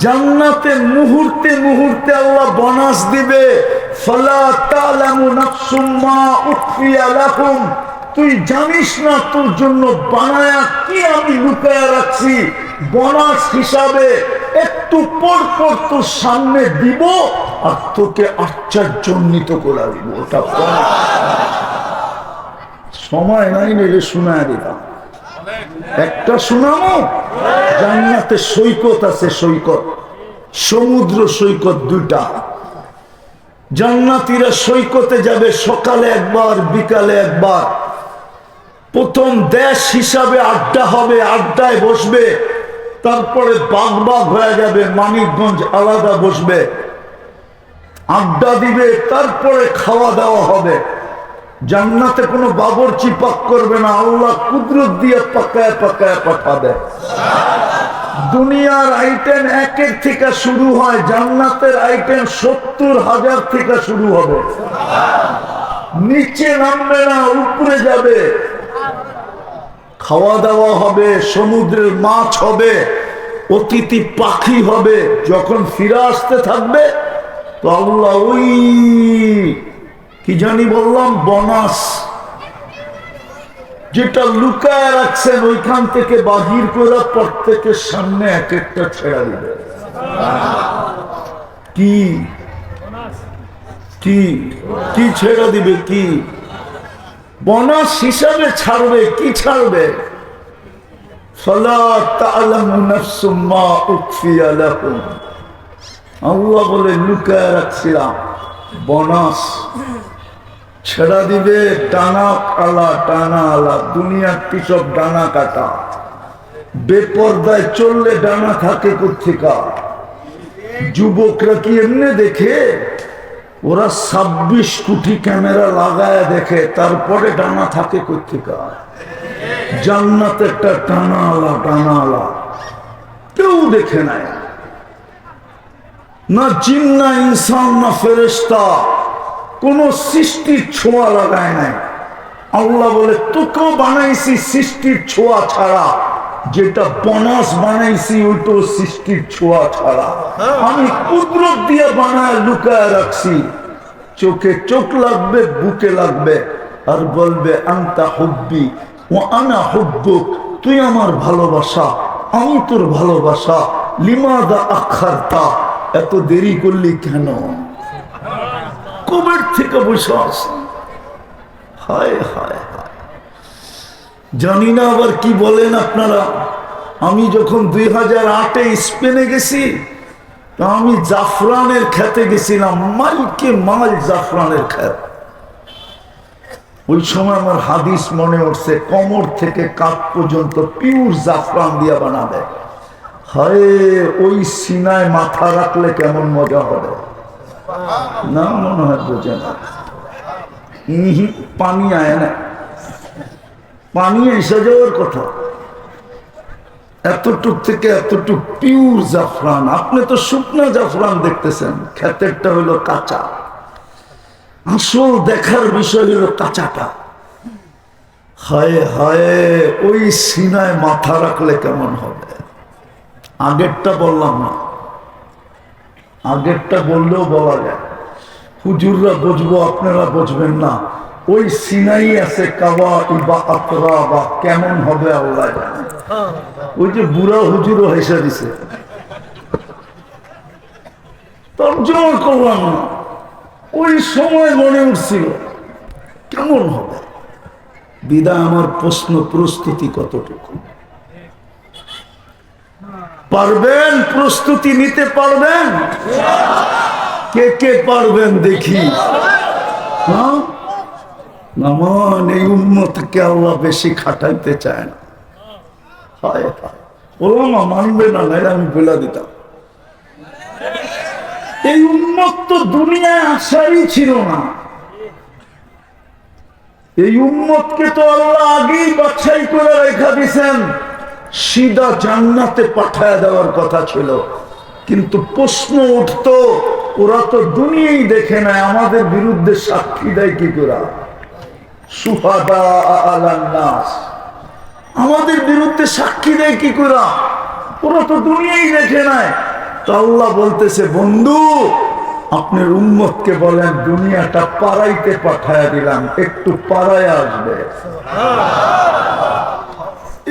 A: জান্নাতে মুহূর্তে মুহূর্তে আল্লাহ বোনাস দিবে। ফালা তা'লামু নাফসুম মা উখফিয়া লাকুম, তুই জানিস না তোর জন্য বানায়া কি আমি লুকায়া রাখছি, বোনাস হিসাবে একটু পর পর তোর সামনে দিব আর তোকে আশ্চর্যান্বিত করে দিব। ওটা সময় নাই, নিলে শোনায় দিতাম। একটা শোনামো, জান্নাতে সৈকত আছে, সৈকত, সমুদ্র সৈকত 2টা। জান্নাতীরা সৈকতে যাবে, সকালে একবার, বিকালে একবার। প্রথম দেশ হিসাবে আড্ডা হবে, আড্ডায় বসবে, তারপরে বাগ বাগ হয়ে যাবে, মানিকগঞ্জ আলাদা বসবে, আড্ডা দিবে, তারপরে খাওয়া দাওয়া হবে। জান্নাতে কোনো বাবরচি পাক করবে না, আল্লাহ কুদরত দিয়ে পাকায় পাকায় পাঠাবে। দুনিয়ার আইটেম 1 থেকে শুরু হয়, জান্নাতের আইটেম 70,000 থেকে শুরু হবে। নিচে নামবে না, উপরে যাবে। খাওয়া দাওয়া হবে, সমুদ্রের মাছ হবে, অতিথি পাখি হবে। যখন ফিরে আসতে থাকবে তো আল্লাহ ওই কি জানি বললাম, বোনাস যেটা লুকায় রাখছেন ওইখান থেকে বাহির করে প্রত্যেকের সামনে এক একটা ছেড়া দিবে। কি কি কি ছেড়া দিবে? কি বোনাস হিসাবে ছাড়বে? কি ছাড়বে? ফালা তা'লামু নাফসুম মা উখফিয়া লাকুম, আল্লাহ বলে লুকায় রাখছিলাম, বোনাস ছেড়া দিবে। টানা আলা, টানা আলা, দুনিয়ার পিছব ডানা কাটা। বেপর্দায় চললে ডানা থাকে কোথেকা? যুবকরা কি এমনি দেখে? ওরা 26 কোটি ক্যামেরা লাগায় দেখে, তারপরে ডানা থাকে কোথেকা? জান্নাতে একটা টানা আলা, টানা আলা কেউ দেখে নাই, না জিন, না ইনসান, না ফেরেশতা, কোন সৃষ্টির ছোঁয়া লাগায় নাই। আল্লাহ বলে তোকেও বানাইছি সৃষ্টির ছোঁয়া ছাড়া, যেটা বনাস বানাইছি ওইটাও সৃষ্টির ছোঁয়া ছাড়া। আমি কুদরত দিয়ে বানায় লুকায় রাখছি, চোখে চোখ লাগবে, বুকে লাগবে, আর বলবে আনতা হুব্বি ও আনা হুব্বুক, তুই আমার ভালোবাসা, আমি তোর ভালোবাসা। লিমাদা আখারতা, এত দেরি করলি কেন? কবের থেকে বসে আছি। হায় হায় হায়, জানি না আবার কি বলেন আপনারা। আমি যখন 2008-এ স্পেনে গেছি, তা আমি জাফরানের খেতে গেছিলাম, মাইলকে মাইল জাফরানের খেত। ওই সময় আমার হাদিস মনে উঠছে, কোমর থেকে কাঁধ পর্যন্ত পিওর জাফরান দিয়া বানাবে। হায়, ওই সিনায় মাথা রাখলে কেমন মজা হবে না, মনে হয় বোঝে না। পানি আয় না, পানি এসে যাওয়ার কথা। এতটুক থেকে এতটুক পিওর জাফরান। আপনি তো শুকনা জাফরান দেখতেছেন, ক্ষেতেরটা হলো কাঁচা। আসল দেখার বিষয় হলো কাঁচাটা। হায় হায়, ওই সিনায় মাথা রাখলে কেমন হবে। আগেরটা বললাম না, আগেরটা বললেও বলা যায়, হুজুররা বুঝবো, আপনারা বুঝবেন না। ওই সিনাই আছে কাবা ইবা আতরা, বা কেমন হবে আল্লাহ জানে। ওই যে বুড়া হুজুরও হেসে দিছে, তর্জমা করলাম না, ওই সময় মনে উঠছিল কেমন হবে। বিদায় আমার প্রশ্ন, প্রস্তুতি কতটুকু পারবেন? প্রস্তুতি নিতে পারবেন? কে কে পারবেন দেখি। হ্যাঁ, নামান এই উম্মতকে আল্লাহ বেশি খাটাইতে চায় না। হায় হায়, ওলামা মানবে না, নাই আমি বলে দিতাম। এই উম্মত তো দুনিয়ায় আসারই ছিল না। এই উম্মতকে তো আল্লাহ আগেই বাছাই করে রেখা দিয়েছেন, সিধা জান্নাতে পাঠায় দেওয়ার কথা ছিল। কিন্তু প্রশ্ন উঠতো, ওরা তো দুনিয়াই দেখে নাই, আমাদের বিরুদ্ধে সাক্ষী দেয় কি করে? সুহাদা আলান নাস, আমাদের বিরুদ্ধে সাক্ষী দেয় কি করে? ওরা তো দুনিয়াই দেখে নাই। তো আল্লাহ বলতেছে, বন্ধু আপনার উম্মতকে বলেন দুনিয়াটা পাড়াইতে পাঠায় দিলাম, একটু পাড়ায় আসবে।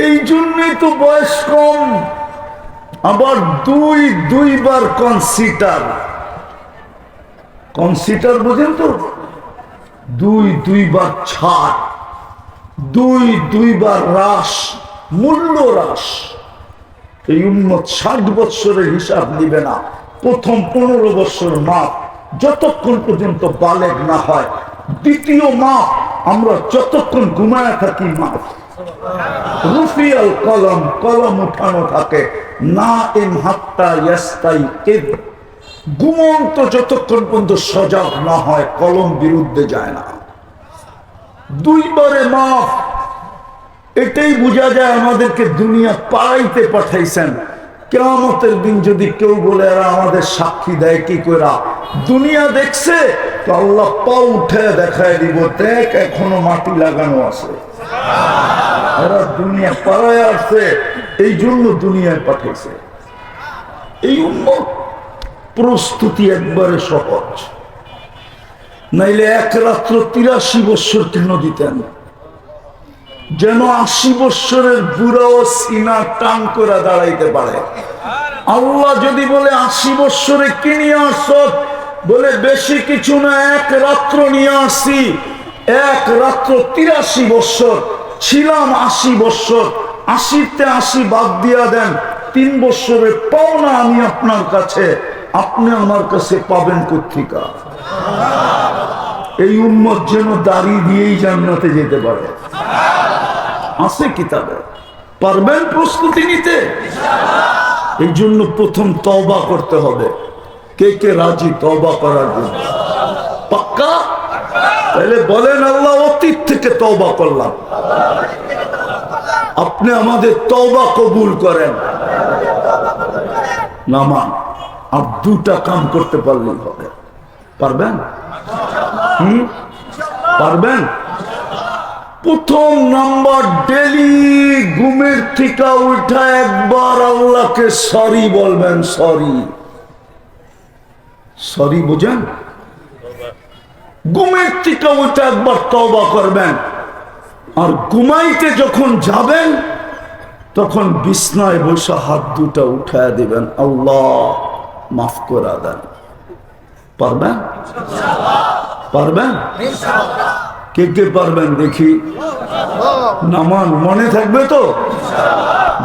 A: এই জন্যই তো বয়স কম, আবার দুইবার কনসিডার। কনসিডার বোঝেন তো? দুইবার ছাড়, দুইবার হ্রাস, মূল্য হ্রাস। এই উম্মত 60 বৎসরের হিসাব নিবে না, প্রথম 15 বৎসর মাপ, যতক্ষণ পর্যন্ত বালেগ না হয়। দ্বিতীয় মাপ, আমরা যতক্ষণ ঘুমায় থাকি মাপ। রুফিয়াল কলম, কলম উঠানো থাকে। না ইম হাত্তা ইয়াস্তাই ইদ, ঘুমন্ত যতক্ষণ পর্যন্ত সজাগ না হয় কলম বিরুদ্ধে যায় না। দুইবারে মাফ, এটাই বোঝা যায় আমাদেরকে দুনিয়া পাড়াইতে পাঠাইছেন। কিয়ামতের দিন যদি কেউ বলে এরা আমাদের সাক্ষী দেয় কি করে, দুনিয়া দেখছে তো আল্লাহ পা উঠে দেখায় দিব, দেখ এখনো মাটি লাগানো আছে। এরা দুনিয়া পাড়ায় আসছে, এই জন্য দুনিয়ায় পাঠাইছে। এই উম্মত প্রস্তুতি একবারে সহজ, নাইলে এক রাত্র 83 বৎসর কেন দিতেন? যেন 80 বৎসরের বুড়াও সিনা টান করে দাঁড়াইতে পারে। আল্লাহ যদি বলে 80 বৎসরে কি নিয়ে আসছ, বলে বেশি কিছু না, এক রাত্র নিয়ে আসছি। এক রাত্র 83 বৎসর ছিলাম, 80 বৎসর, 80-তে 80 বাদ দিয়া দেন, 3 বৎসরের পাওনা আমি আপনার কাছে, আপনি আমার কাছে পাবেন কোত্থেকে? এই উম্মত যেন দাড়ি দিয়েই জান্নাতে যেতে পারে, আছে কিতাবে। পারবেন প্রস্তুতি নিতে? এই জন্য প্রথম তওবা করতে হবে। কে কে রাজি তওবা করার জন্য? পাক্কা? তাহলে বলেন, আল্লাহ অতীত থেকে তওবা করলাম, আপনি আমাদের তওবা কবুল করেন। নামান আর 2টা কাম করতে পারলেই হবে। পারবেন? পারবেন? প্রথম নাম্বার, ডেলি ঘুমের থেকে উঠা একবার আল্লাহকে সরি বলবেন। সরি, সরি বুঝেন? ঘুমের থেকে উঠা একবার তওবা করবেন। আর ঘুমাইতে যখন যাবেন তখন বিছনায় বসে হাত দুটা উঠায় দিবেন, আল্লাহ মাফ করে দেন। পারবেন? পারবেন? কে কে পারবেন দেখি? নামাজ মনে থাকবে তো?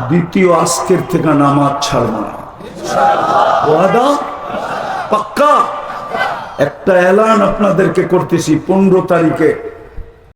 A: দ্বিতীয়, আজকের থেকে নামাজ ছাড়বো না। ওয়াদা? পাক্কা? একটা এলান আপনাদেরকে করতেছি, 15 তারিখে